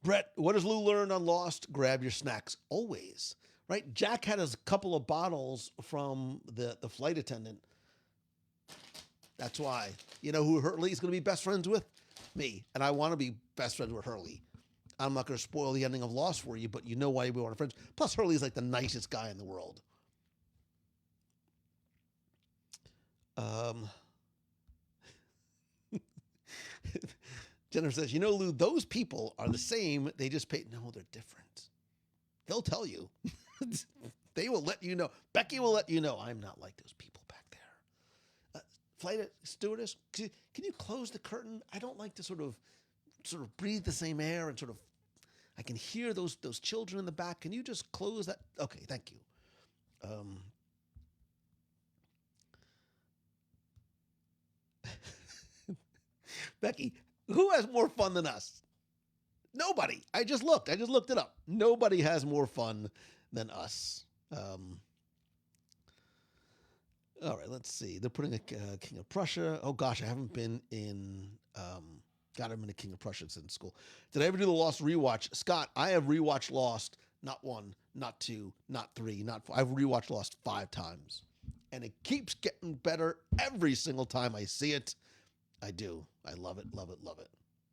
Brett, what does Lou learn on Lost? Grab your snacks always. Right? Jack had a couple of bottles from the flight attendant. That's why. You know who Hurley's going to be best friends with? Me. And I want to be best friends with Hurley. I'm not going to spoil the ending of Lost for you, but you know why we want to friends. Plus, Hurley's like the nicest guy in the world. Jennifer says, you know, Lou, those people are the same. They just pay. No, they're different. They'll tell you. They will let you know. Becky will let you know. I'm not like those people back there. Flight stewardess, can you close the curtain? I don't like to sort of breathe the same air and sort of. I can hear those children in the back. Can you just close that? Okay, thank you. Becky, who has more fun than us? Nobody. I just looked it up. Nobody has more fun than us. All right, let's see. They're putting a King of Prussia. Oh gosh, I haven't been in. God, I've been a King of Prussia since school. Did I ever do the Lost rewatch? Scott, I have rewatched Lost not 1, not 2, not 3, not 4. I've rewatched Lost 5 times, and it keeps getting better every single time I see it. I do. I love it, love it, love it.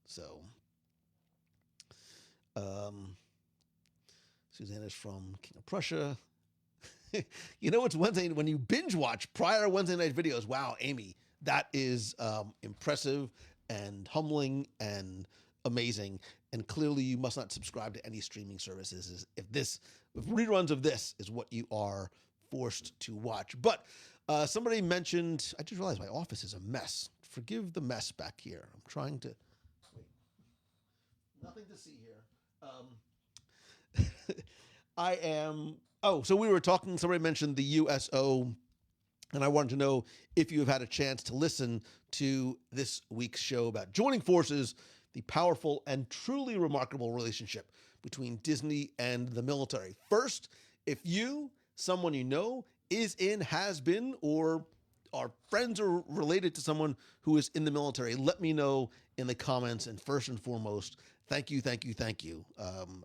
So, Suzanne is from King of Prussia. You know, it's Wednesday when you binge watch prior Wednesday night videos. Wow, Amy, that is impressive and humbling and amazing. And clearly, you must not subscribe to any streaming services if reruns of this is what you are forced to watch. But somebody mentioned, I just realized my office is a mess. Forgive the mess back here. I'm trying to, wait, nothing to see here. So we were talking, somebody mentioned the USO, and I wanted to know if you have had a chance to listen to this week's show about joining forces, the powerful and truly remarkable relationship between Disney and the military. First, if you, someone you know, is in, has been, or are friends or related to someone who is in the military, let me know in the comments. And first and foremost, thank you, thank you, thank you.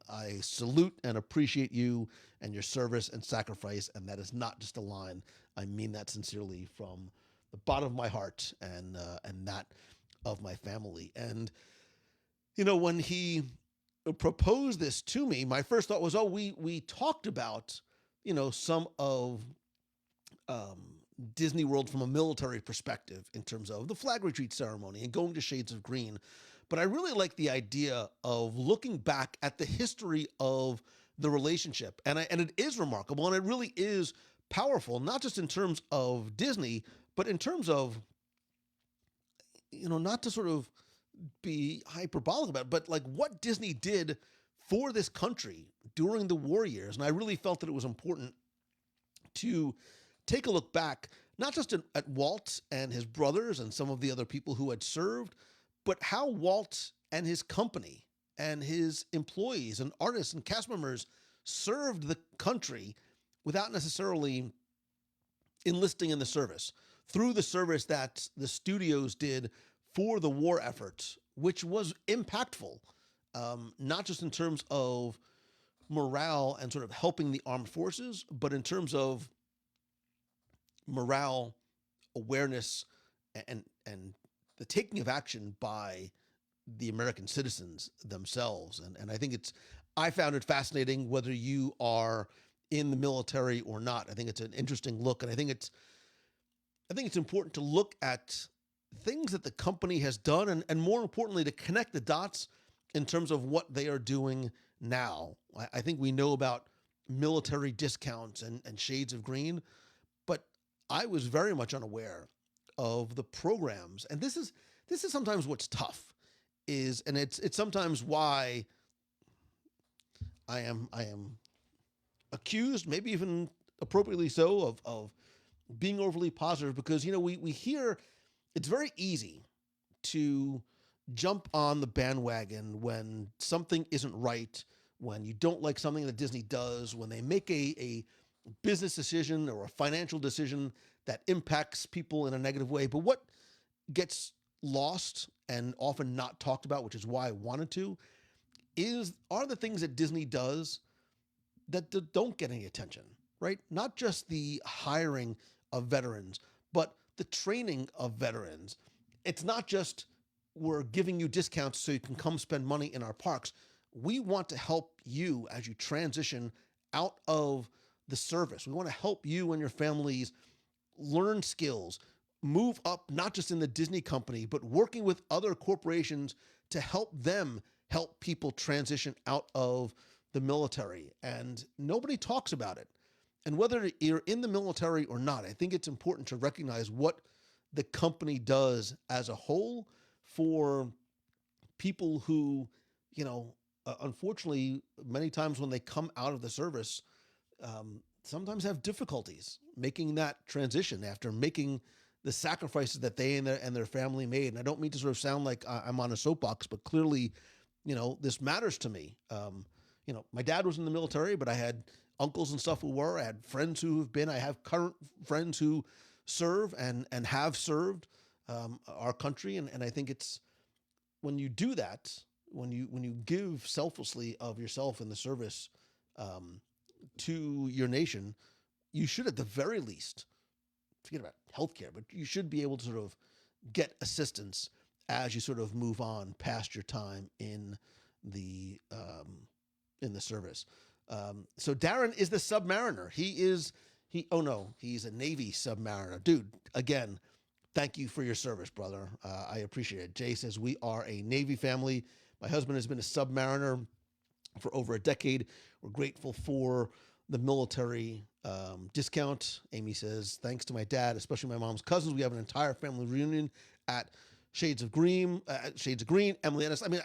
I salute and appreciate you and your service and sacrifice. And that is not just a line. I mean that sincerely from the bottom of my heart and that of my family. And, you know, when he proposed this to me, my first thought was, we talked about, you know, some of Disney World from a military perspective in terms of the flag retreat ceremony and going to Shades of Green. But I really like the idea of looking back at the history of the relationship. And it is remarkable, and it really is powerful, not just in terms of Disney, but in terms of, you know, not to sort of be hyperbolic about it, but like what Disney did for this country during the war years. And I really felt that it was important to take a look back, not just at Walt and his brothers and some of the other people who had served, but how Walt and his company and his employees and artists and cast members served the country without necessarily enlisting in the service, through the service that the studios did for the war effort, which was impactful, not just in terms of morale and sort of helping the armed forces, but in terms of morale, awareness, and the taking of action by the American citizens themselves. And I found it fascinating whether you are in the military or not. I think it's an interesting look, and I think it's important to look at things that the company has done, and more importantly, to connect the dots in terms of what they are doing now. I think we know about military discounts and Shades of Green, but I was very much unaware of the programs. And this is sometimes what's tough and it's sometimes why I am accused, maybe even appropriately so, of being overly positive, because, you know, we hear it's very easy to jump on the bandwagon when something isn't right, when you don't like something that Disney does, when they make a business decision or a financial decision that impacts people in a negative way. But what gets lost and often not talked about, which is why I wanted to, are the things that Disney does that don't get any attention, right? Not just the hiring of veterans, but the training of veterans. It's not just we're giving you discounts so you can come spend money in our parks. We want to help you as you transition out of the service. We want to help you and your families learn skills, move up, not just in the Disney company, but working with other corporations to help them help people transition out of the military. And nobody talks about it. And whether you're in the military or not, I think it's important to recognize what the company does as a whole for people who, you know, unfortunately, many times when they come out of the service, sometimes have difficulties making that transition after making the sacrifices that they and their family made. And I don't mean to sort of sound like I'm on a soapbox, but clearly, you know, this matters to me. You know, my dad was in the military, but I had uncles and stuff who were. I had friends who have been. I have current friends who serve and have served our country. And I think it's when you do that, when you give selflessly of yourself in the service to your nation, you should at the very least, forget about healthcare, but you should be able to sort of get assistance as you sort of move on past your time in the service. So Darren is the Submariner. He's a Navy Submariner. Dude, again, thank you for your service, brother. I appreciate it. Jay says, we are a Navy family. My husband has been a submariner for over a decade. We're grateful for the military discount. Amy says, thanks to my dad, especially my mom's cousins, we have an entire family reunion at Shades of Green. Emily Ennis. I mean,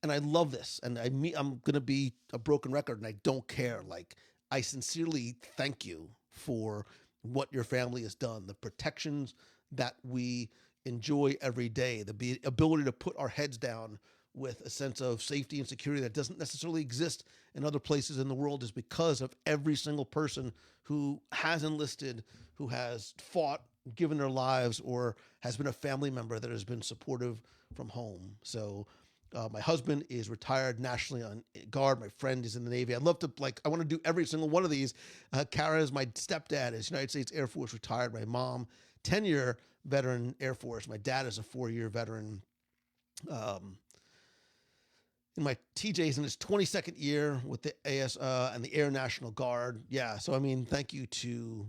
and I love this. And I'm going to be a broken record, and I don't care. Like, I sincerely thank you for what your family has done, the protections that we enjoy every day, the ability to put our heads down with a sense of safety and security that doesn't necessarily exist in other places in the world, is because of every single person who has enlisted, who has fought, given their lives, or has been a family member that has been supportive from home. So my husband is retired nationally on guard. My friend is in the Navy. I'd love to, I want to do every single one of these. Kara is my stepdad, is United States Air Force retired. My mom, 10-year veteran Air Force. My dad is a 4-year veteran. And my TJ's in his 22nd year with the AS and the Air National Guard. Yeah, so I mean, thank you to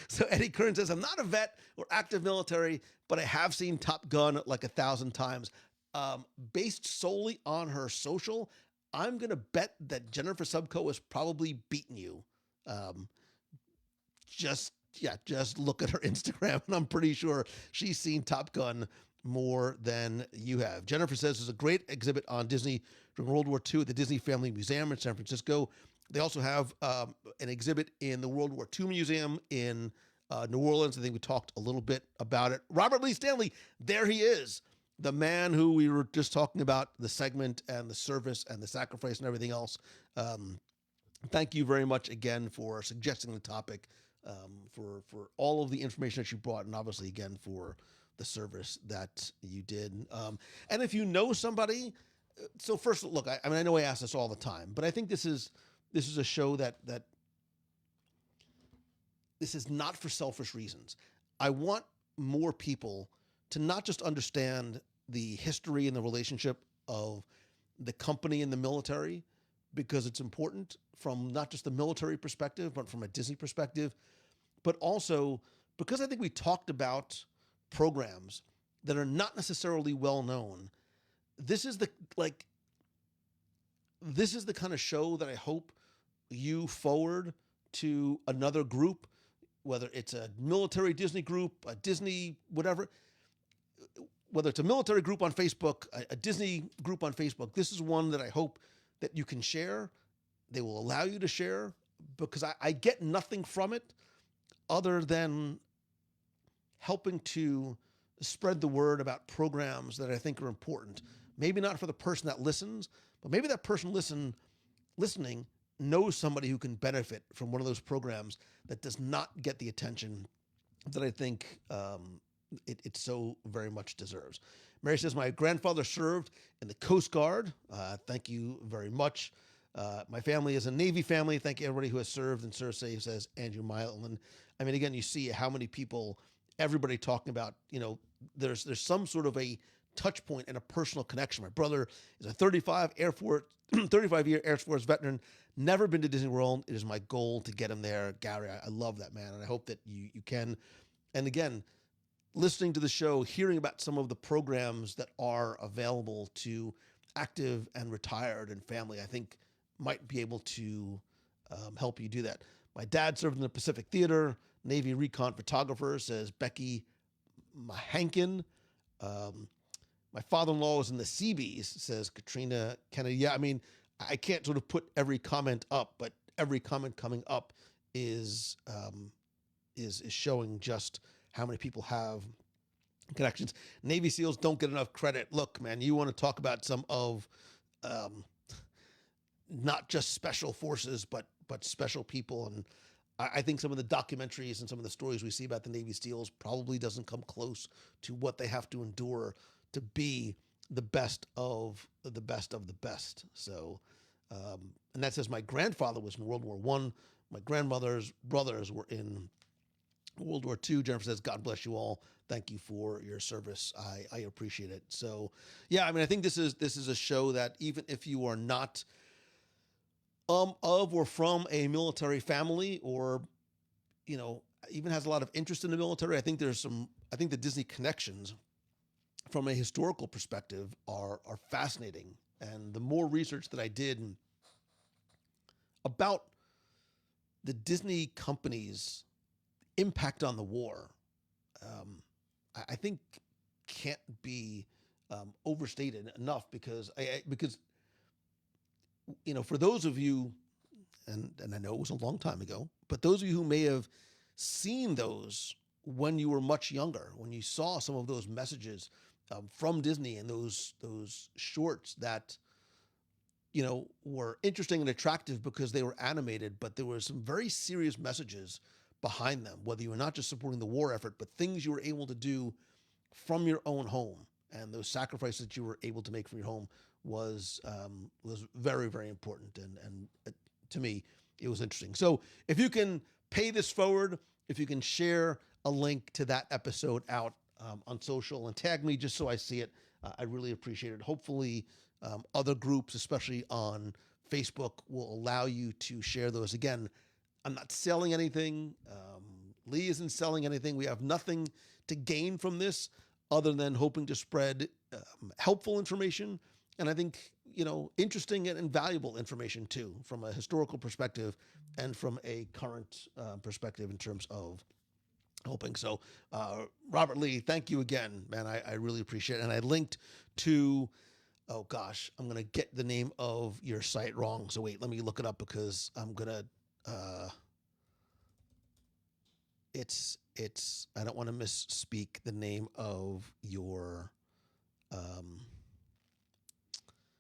so Eddie Kern says, I'm not a vet or active military, but I have seen Top Gun like 1,000 times. Based solely on her social, I'm going to bet that Jennifer Subco has probably beaten you. Just look at her Instagram, and I'm pretty sure she's seen Top Gun more than you have. Jennifer says there's a great exhibit on Disney during World War II at the Disney Family Museum in San Francisco. They also have an exhibit in the World War II Museum in New Orleans. I think we talked a little bit about it. Robert Lee Stanley, there he is. The man who we were just talking about, the segment and the service and the sacrifice and everything else. Thank you very much again for suggesting the topic, for all of the information that you brought, and obviously again for the service that you did. And if you know somebody, so first, look, I mean, I know I ask this all the time, but I think this is a show that this is not for selfish reasons. I want more people to not just understand the history and the relationship of the company and the military, because it's important from not just the military perspective, but from a Disney perspective, but also because I think we talked about programs that are not necessarily well known. This is the kind of show that I hope you forward to another group, whether it's a military Disney group, a Disney whatever, whether it's a military group on Facebook, a Disney group on Facebook. This is one that I hope that you can share. They will allow you to share, because I get nothing from it other than helping to spread the word about programs that I think are important. Maybe not for the person that listens, but maybe that person listening knows somebody who can benefit from one of those programs that does not get the attention that I think it so very much deserves. Mary says, my grandfather served in the Coast Guard. Thank you very much. My family is a Navy family. Thank you, everybody who has served and served safe, says Andrew Mylan. I mean, again, you see how many people, everybody talking about, there's some sort of a touch point and a personal connection. My brother is a 35-year Air Force veteran, never been to Disney World. It is my goal to get him there. Gary, I love that, man, and I hope that you can. And again, listening to the show, hearing about some of the programs that are available to active and retired and family, I think might be able to help you do that. My dad served in the Pacific Theater, Navy recon photographer, says Becky Mahankin. My father-in-law was in the Seabees, says Katrina Kennedy. Yeah, I mean, I can't sort of put every comment up, but every comment coming up is showing just how many people have connections. Navy SEALs don't get enough credit. Look, man, you want to talk about some of not just special forces, but special people. And I think some of the documentaries and some of the stories we see about the Navy SEALs probably doesn't come close to what they have to endure to be the best of the best of the best. So, and that says my grandfather was in World War I. My grandmother's brothers were in World War II. Jennifer says, God bless you all. Thank you for your service. I appreciate it. So, yeah, I mean, I think this is a show that even if you are not of or from a military family, or even has a lot of interest in the military. I think the Disney connections from a historical perspective are fascinating. And the more research that I did about the Disney company's impact on the war, I think can't be overstated enough because for those of you, and I know it was a long time ago, but those of you who may have seen those when you were much younger, when you saw some of those messages from Disney and those shorts that were interesting and attractive because they were animated, but there were some very serious messages behind them, whether you were not just supporting the war effort, but things you were able to do from your own home, and those sacrifices that you were able to make from your home was very, very important. And to me, it was interesting. So if you can pay this forward, if you can share a link to that episode out on social and tag me just so I see it, I really appreciate it. Hopefully, other groups, especially on Facebook, will allow you to share those. Again, I'm not selling anything. Lee isn't selling anything. We have nothing to gain from this other than hoping to spread helpful information. And I think, interesting and valuable information too, from a historical perspective and from a current perspective in terms of helping. So, Robert Lee, thank you again, man. I really appreciate it. And I linked to, oh gosh, I'm going to get the name of your site wrong. So wait, let me look it up because I'm going to, I don't want to misspeak the name of your,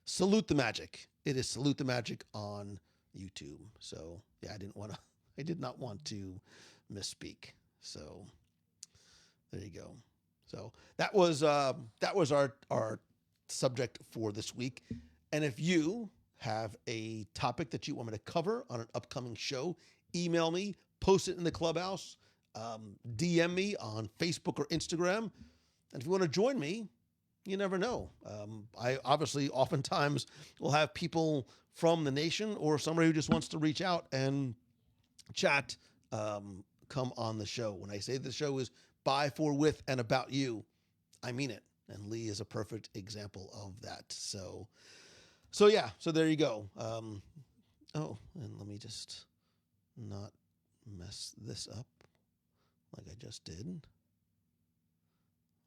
Salute the Magic. It is Salute the Magic on YouTube. So yeah, I did not want to misspeak. So there you go. So that was our subject for this week. And if you have a topic that you want me to cover on an upcoming show, email me, post it in the clubhouse, DM me on Facebook or Instagram. And if you want to join me, you never know. I obviously oftentimes will have people from the nation or somebody who just wants to reach out and chat, come on the show. When I say the show is by, for, with, and about you, I mean it. And Lee is a perfect example of that. So yeah, so there you go. And let me just not mess this up like I just did.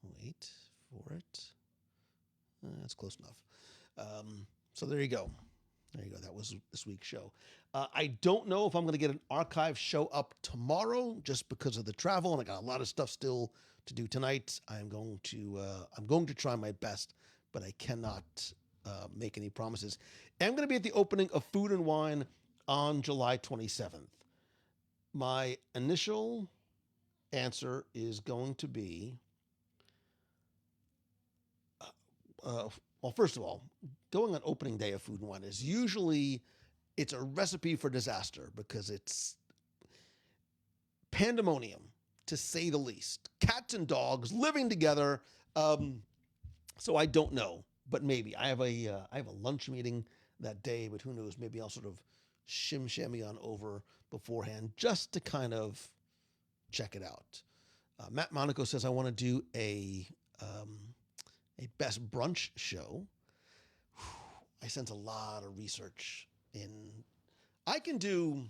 Wait for it. That's close enough. So there you go. There you go. That was this week's show. I don't know if I'm going to get an archive show up tomorrow just because of the travel, and I got a lot of stuff still to do tonight. I'm going to try my best, but I cannot make any promises. I'm going to be at the opening of Food and Wine on July 27th. My initial answer is going to be, well, first of all, going on opening day of Food and Wine is usually, it's a recipe for disaster because it's pandemonium, to say the least. Cats and dogs living together. So I don't know, but maybe I have a lunch meeting that day, but who knows? Maybe I'll sort of shim-shammy on over beforehand just to kind of check it out. Matt Monaco says, I want to do a best brunch show. I sent a lot of research in. I can do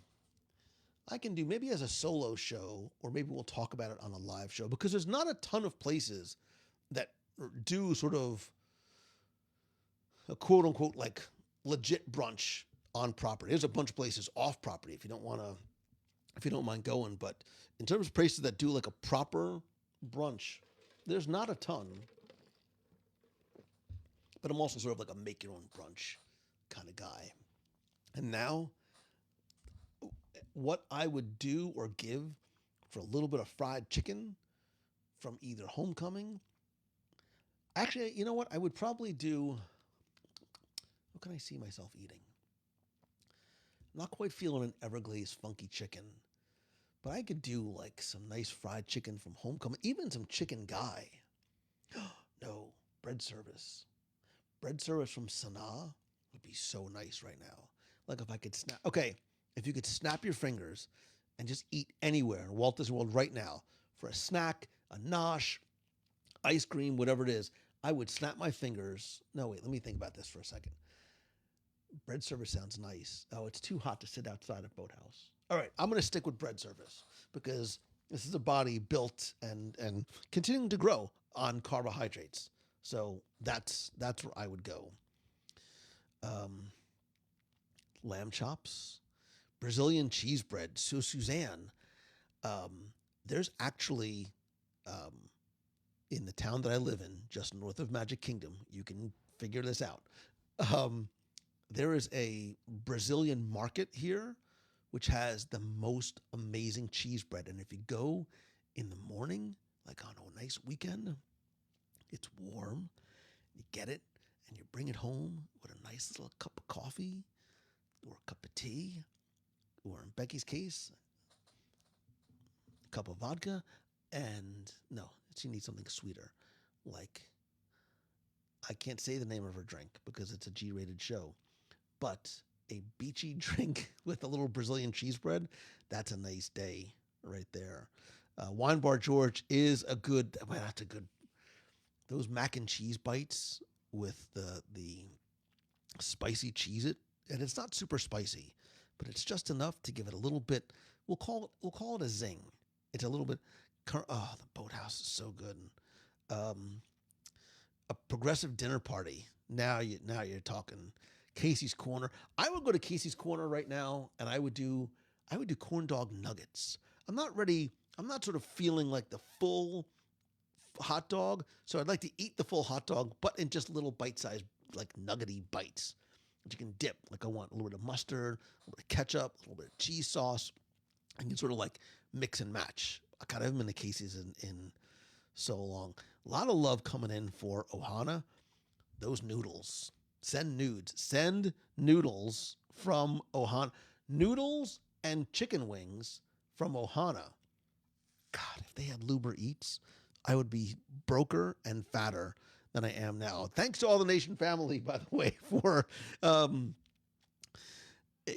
maybe as a solo show, or maybe we'll talk about it on a live show, because there's not a ton of places that do sort of a quote unquote like legit brunch on property. There's a bunch of places off property if you don't mind going, but in terms of places that do like a proper brunch, there's not a ton. But I'm also sort of like a make your own brunch kind of guy. And now, what I would do or give for a little bit of fried chicken from either Homecoming. Actually, you know what? I would probably do, what can I see myself eating? Not quite feeling an Everglades funky chicken, but I could do like some nice fried chicken from Homecoming, even some chicken guy. No, bread service. Bread service from Sanaa would be so nice right now. Like if I could if you could snap your fingers and just eat anywhere in Walt Disney World right now for a snack, a nosh, ice cream, whatever it is, I would snap my fingers. No, wait, let me think about this for a second. Bread service sounds nice. Oh, it's too hot to sit outside a boathouse. All right, I'm going to stick with bread service because this is a body built and continuing to grow on carbohydrates. So that's where I would go. Lamb chops, Brazilian cheese bread. So Suzanne, there's actually in the town that I live in, just north of Magic Kingdom, you can figure this out. There is a Brazilian market here, which has the most amazing cheese bread. And if you go in the morning, like on a nice weekend, it's warm, you get it, and you bring it home with a nice little cup of coffee or a cup of tea, or in Becky's case, a cup of vodka, and no, she needs something sweeter. Like, I can't say the name of her drink because it's a G-rated show, but a beachy drink with a little Brazilian cheese bread, that's a nice day right there. Wine Bar George is a good, well, that's a good, those mac and cheese bites with the spicy Cheez-It, and it's not super spicy, but it's just enough to give it a little bit, we'll call it a zing. It's a little bit, oh, the Boathouse is so good. A progressive dinner party. Now you're talking Casey's Corner. I would go to Casey's Corner right now, and I would do corn dog nuggets. I'm not sort of feeling like the full hot dog, so I'd like to eat the full hot dog, but in just little bite-sized, like nuggety bites that you can dip. Like I want a little bit of mustard, a little bit of ketchup, a little bit of cheese sauce, and you can sort of like mix and match. I haven't been to Casey's in so long. A lot of love coming in for Ohana. Those noodles. Send nudes. Send noodles from Ohana. Noodles and chicken wings from Ohana. God, if they had Luber Eats, I would be broker and fatter than I am now. Thanks to all the Nation family, by the way, for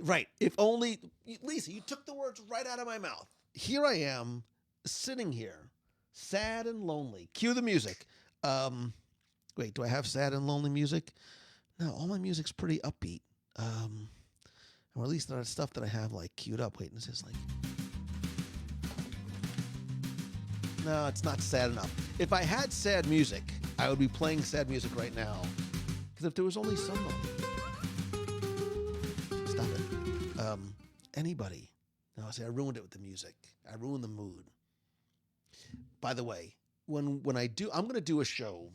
right. If only, Lisa, you took the words right out of my mouth. Here I am, sitting here, sad and lonely. Cue the music. Wait, do I have sad and lonely music? No, all my music's pretty upbeat. Or at least the stuff that I have like queued up. Wait, this is like, no, it's not sad enough. If I had sad music, I would be playing sad music right now. Because if there was only someone, stop it. Anybody. No, see, I ruined it with the music. I ruined the mood. By the way, when I'm going to do a show.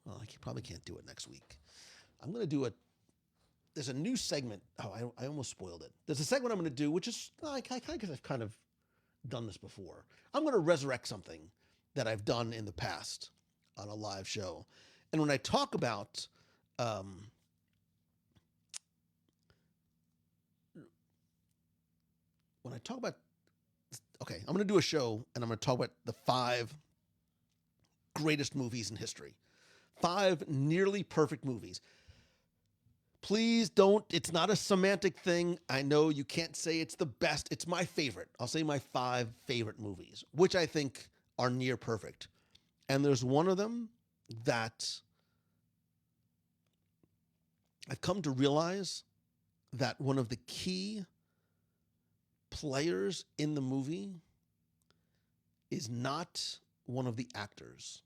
Well, I probably can't do it next week. I'm going to do there's a new segment. Oh, I almost spoiled it. There's a segment I'm going to do, which is, I've kind of done this before. I'm going to resurrect something that I've done in the past on a live show. And when I talk about, okay, I'm going to do a show and I'm going to talk about the 5 greatest movies in history. 5 nearly perfect movies. Please don't, it's not a semantic thing. I know you can't say it's the best. It's my favorite. I'll say my 5 favorite movies, which I think are near perfect. And there's one of them that I've come to realize that one of the key players in the movie is not one of the actors.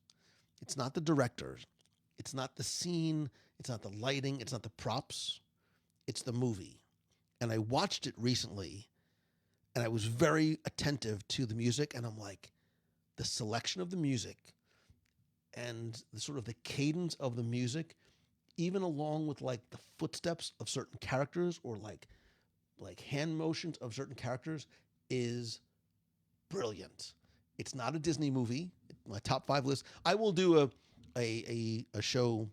It's not the director. It's not the scene. It's not the lighting. It's not the props. It's the movie. And I watched it recently, and I was very attentive to the music, and I'm like, the selection of the music and the sort of the cadence of the music, even along with like the footsteps of certain characters or like hand motions of certain characters, is brilliant. It's not a Disney movie. My top 5 list. I will do a show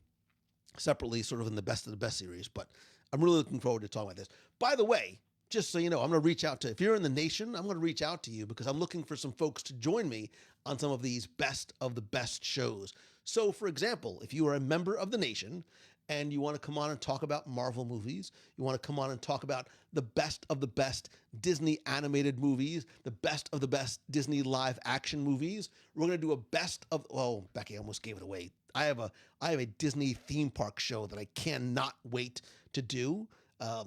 separately, sort of in the best of the best series, but I'm really looking forward to talking about this. By the way, just so you know, I'm going to reach out to, if you're in the nation, I'm going to reach out to you because I'm looking for some folks to join me on some of these best of the best shows. So, for example, if you are a member of the nation and you want to come on and talk about Marvel movies, you want to come on and talk about the best of the best Disney animated movies, the best of the best Disney live action movies, we're going to do a best of, oh, Becky, I almost gave it away. I have a Disney theme park show that I cannot wait to do. I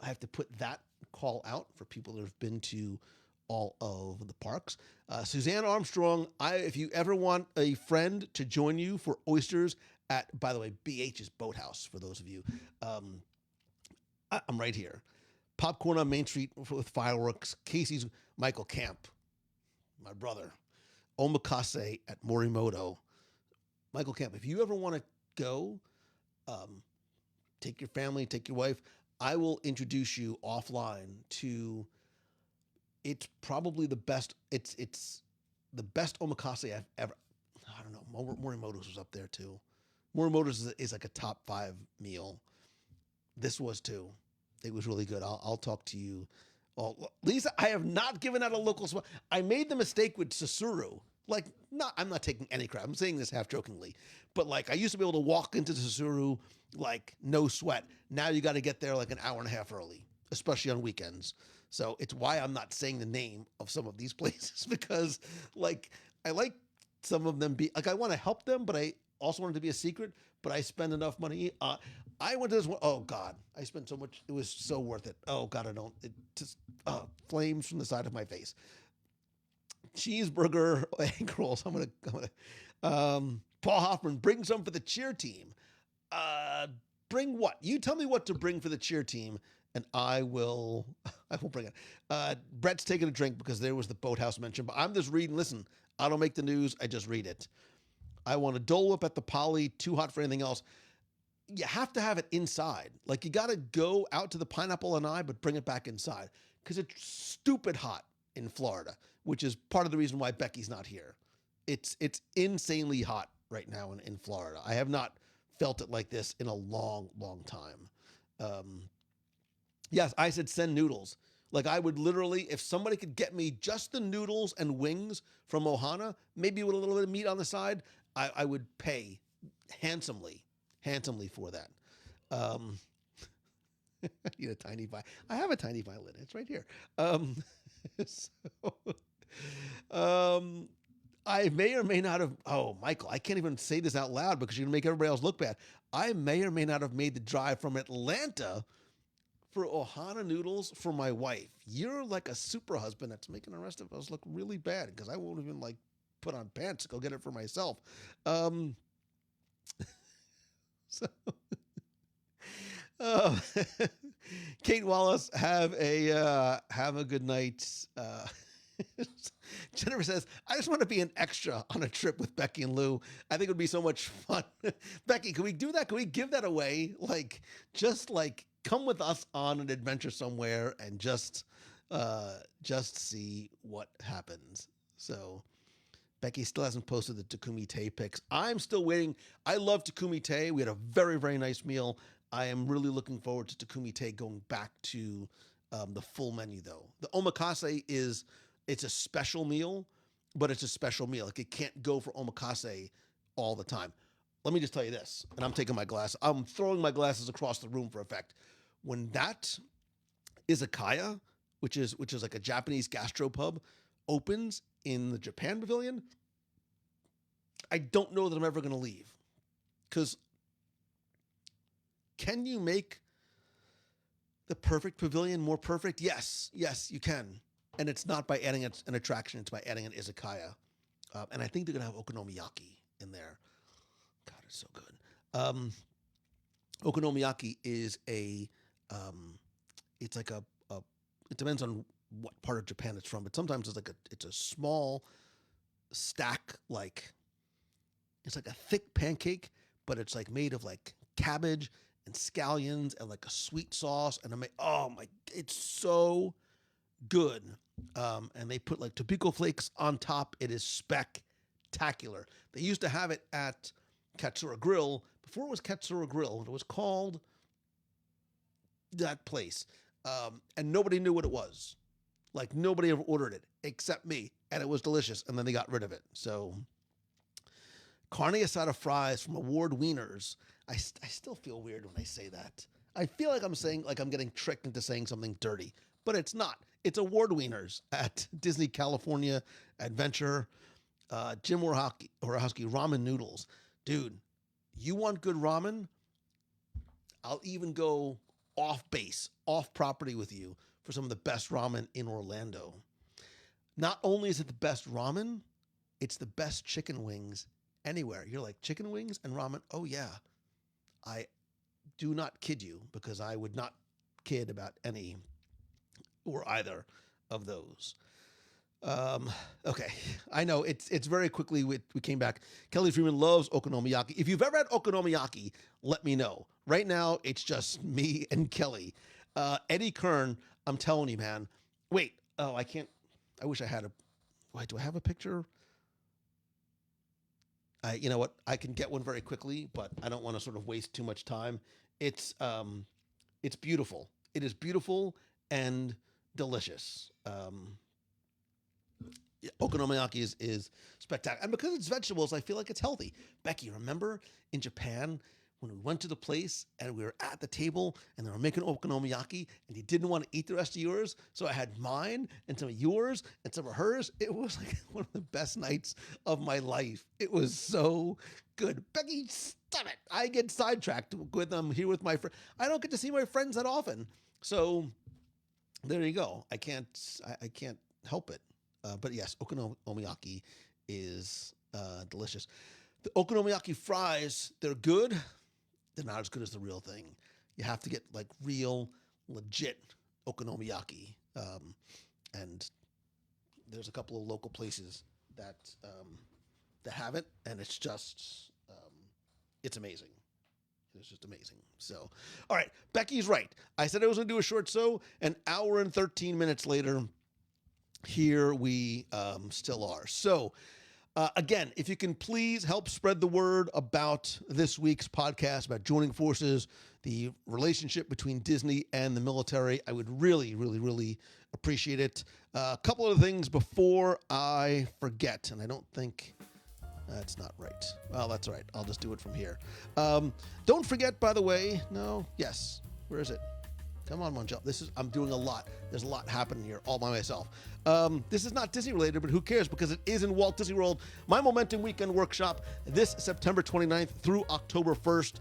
have to put that call out for people that have been to all of the parks. Suzanne Armstrong, if you ever want a friend to join you for oysters at, by the way, BH's Boathouse, for those of you, I'm right here. Popcorn on Main Street with fireworks. Casey's Michael Camp, my brother. Omakase at Morimoto. Michael Camp, if you ever want to go, take your family, take your wife, I will introduce you offline to, it's probably the best, it's the best omakase I've ever, I don't know, Morimoto's was up there too. Morimoto's is like a top 5 meal. This was too. It was really good. I'll talk to you. Oh, Lisa, I have not given out a local spot. I made the mistake with Susuru. Like, I'm not taking any crap. I'm saying this half jokingly, but like I used to be able to walk into Susuru like no sweat. Now you got to get there like an hour and a half early, especially on weekends. So it's why I'm not saying the name of some of these places, because like I like some of them I want to help them, but I also want it to be a secret, but I spend enough money. I went to this one. Oh God, I spent so much. It was so worth it. Oh God, it just flames from the side of my face. Cheeseburger, egg rolls. I'm gonna. Paul Hoffman, bring some for the cheer team. Bring what? You tell me what to bring for the cheer team, and I will bring it. Brett's taking a drink because there was the Boathouse mention, but I'm just reading. Listen, I don't make the news. I just read it. I want a Dole Whip at the Poly. Too hot for anything else. You have to have it inside. Like you got to go out to the Pineapple and I, but bring it back inside because it's stupid hot in Florida, which is part of the reason why Becky's not here. It's insanely hot right now in Florida. I have not felt it like this in a long, long time. Yes, I said send noodles. Like I would literally, if somebody could get me just the noodles and wings from Ohana, maybe with a little bit of meat on the side, I would pay handsomely for that. I need a tiny violin. I have a tiny violin. It's right here. I may or may not have, Michael, I can't even say this out loud because you're going to make everybody else look bad. I may or may not have made the drive from Atlanta for Ohana noodles for my wife. You're like a super husband that's making the rest of us look really bad because I won't even like put on pants to go get it for myself. Kate Wallace, have a good night. Jennifer says, I just want to be an extra on a trip with Becky and Lou. I think it would be so much fun. Becky, can we do that? Can we give that away? Like, just like come with us on an adventure somewhere and just see what happens. So Becky still hasn't posted the Takumi Tay pics. I'm still waiting. I love Takumi Tay. We had a very, very nice meal. I am really looking forward to Takumi Tay going back to the full menu, though. The omakase it's a special meal, but it's a special meal. Like, it can't go for omakase all the time. Let me just tell you this, and I'm throwing my glasses across the room for effect. When that izakaya, which is like a Japanese gastropub, opens in the Japan Pavilion, I don't know that I'm ever going to leave. Because can you make the perfect pavilion more perfect? Yes, you can. And it's not by adding an attraction, it's by adding an izakaya. And I think they're going to have okonomiyaki in there. God, it's so good. Okonomiyaki is it's like it depends on what part of Japan it's from, but sometimes it's a small stack, it's like a thick pancake, but it's like made of like cabbage and scallions and like a sweet sauce. And it's so good. And they put like tobiko flakes on top. It is spectacular. They used to have it at Katsura Grill before it was Katsura Grill. It was called that place. And nobody knew what it was. Like nobody ever ordered it except me. And it was delicious. And then they got rid of it. So carne asada fries from Award Wieners. I still feel weird when I say that. I feel like I'm getting tricked into saying something dirty, but it's not. It's award wieners at Disney California Adventure. Jim Worohowski ramen noodles. Dude, you want good ramen? I'll even go off base, off property with you for some of the best ramen in Orlando. Not only is it the best ramen, it's the best chicken wings anywhere. You're like, chicken wings and ramen? Oh, yeah. I do not kid you, because I would not kid about any or either of those. Okay, I know it's very quickly we came back. Kelly Freeman loves okonomiyaki. If you've ever had okonomiyaki, let me know. Right now, it's just me and Kelly. Eddie Kern, I'm telling you, man. Wait, I can't. I wish I had a. Wait, do I have a picture? You know what? I can get one very quickly, but I don't want to sort of waste too much time. It's beautiful. It is beautiful and delicious. Okonomiyaki is spectacular. And because it's vegetables, I feel like it's healthy. Becky, remember in Japan when we went to the place and we were at the table and they were making okonomiyaki and you didn't want to eat the rest of yours? So I had mine and some of yours and some of hers. It was like one of the best nights of my life. It was so good. Becky, stop it. I get sidetracked with them here with my friend. I don't get to see my friends that often. So there you go. I can't help it. But yes, okonomiyaki is delicious. The okonomiyaki fries, they're good. They're not as good as the real thing. You have to get like real, legit okonomiyaki. And there's a couple of local places that have it, and it's just, it's amazing. It's just amazing. So, all right, Becky's right. I said I was going to do a short show. An hour and 13 minutes later, here we still are. So, again, if you can please help spread the word about this week's podcast, about joining forces, the relationship between Disney and the military, I would really, really, really appreciate it. A couple of things before I forget, and I don't think that's not right. Well, that's all right. I'll just do it from here. Don't forget, by the way, where is it? Come on, Monjel. I'm doing a lot. There's a lot happening here all by myself. This is not Disney related, but who cares, because it is in Walt Disney World. My Momentum Weekend Workshop this September 29th through October 1st.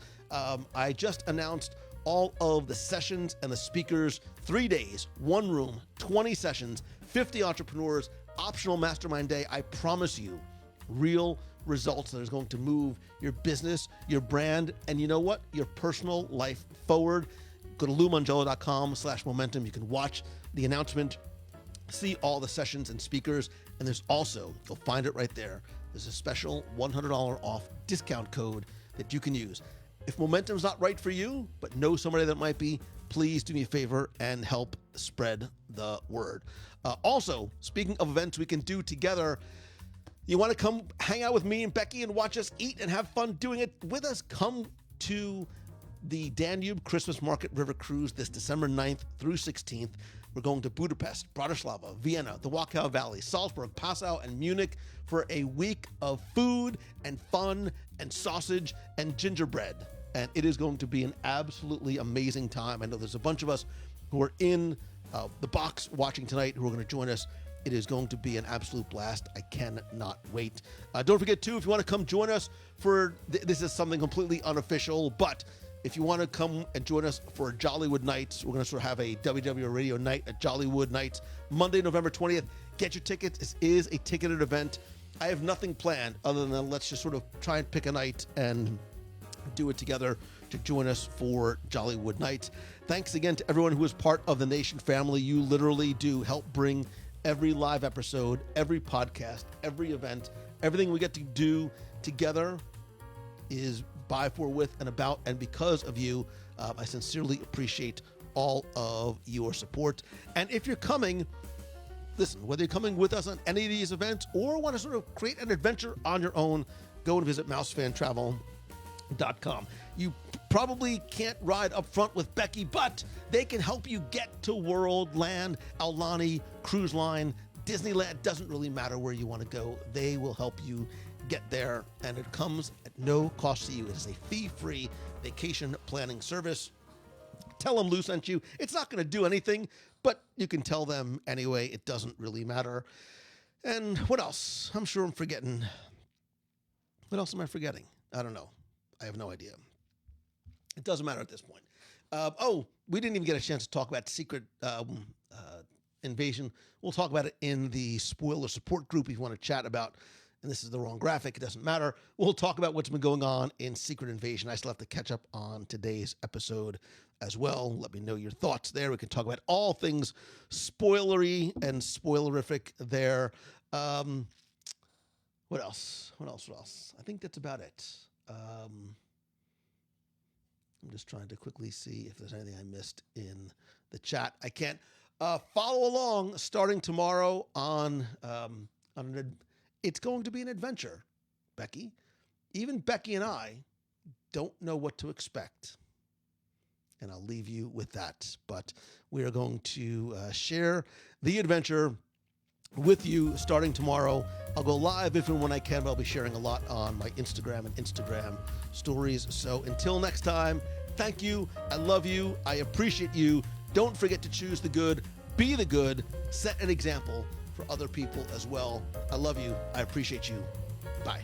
I just announced all of the sessions and the speakers. 3 days, one room, 20 sessions, 50 entrepreneurs, optional mastermind day. I promise you, real results that is going to move your business, your brand, and you know what? Your personal life forward. Go to LouMongello.com/momentum. You can watch the announcement, see all the sessions and speakers, and there's also, you'll find it right there, there's a special $100 off discount code that you can use. If momentum's not right for you, but know somebody that might be, please do me a favor and help spread the word. Also, speaking of events we can do together, you want to come hang out with me and Becky and watch us eat and have fun doing it with us? Come to the Danube Christmas Market River Cruise this December 9th through 16th. We're going to Budapest, Bratislava, Vienna, the Wachau Valley, Salzburg, Passau, and Munich for a week of food and fun and sausage and gingerbread. And it is going to be an absolutely amazing time. I know there's a bunch of us who are in the box watching tonight who are going to join us. It is going to be an absolute blast. I cannot wait. Don't forget, too, if you want to come join us for, this is something completely unofficial, but if you want to come and join us for Jollywood Nights, we're going to sort of have a WDW Radio night at Jollywood Nights, Monday, November 20th. Get your tickets. This is a ticketed event. I have nothing planned other than let's just sort of try and pick a night and do it together to join us for Jollywood Nights. Thanks again to everyone who is part of the Nation family. You literally do help bring every live episode, every podcast, every event, everything we get to do together is by, for, with, and about, and because of you. I sincerely appreciate all of your support. And if you're coming, listen, whether you're coming with us on any of these events or want to sort of create an adventure on your own, go and visit mousefantravel.com. You probably can't ride up front with Becky, but they can help you get to World, Land, Aulani, Cruise Line, Disneyland. Doesn't really matter where you want to go. They will help you get there, and it comes at no cost to you. It is a fee-free vacation planning service. Tell them Lou sent you. It's not going to do anything, but you can tell them anyway. It doesn't really matter. And what else? I'm sure I'm forgetting. What else am I forgetting? I don't know. I have no idea. It doesn't matter at this point. We didn't even get a chance to talk about Secret Invasion. We'll talk about it in the spoiler support group if you want to chat about, and this is the wrong graphic, it doesn't matter. We'll talk about what's been going on in Secret Invasion. I still have to catch up on today's episode as well. Let me know your thoughts there. We can talk about all things spoilery and spoilerific there. What else? I think that's about it. I'm just trying to quickly see if there's anything I missed in the chat. I can't. Follow along starting tomorrow on it's going to be an adventure, Becky. Even Becky and I don't know what to expect. And I'll leave you with that. But we are going to share the adventure with you starting tomorrow. I'll go live if and when I can, but I'll be sharing a lot on my Instagram and Instagram stories. So until next time, thank you. I love you. I appreciate you. Don't forget to choose the good, be the good, set an example for other people as well. I love you. I appreciate you. Bye.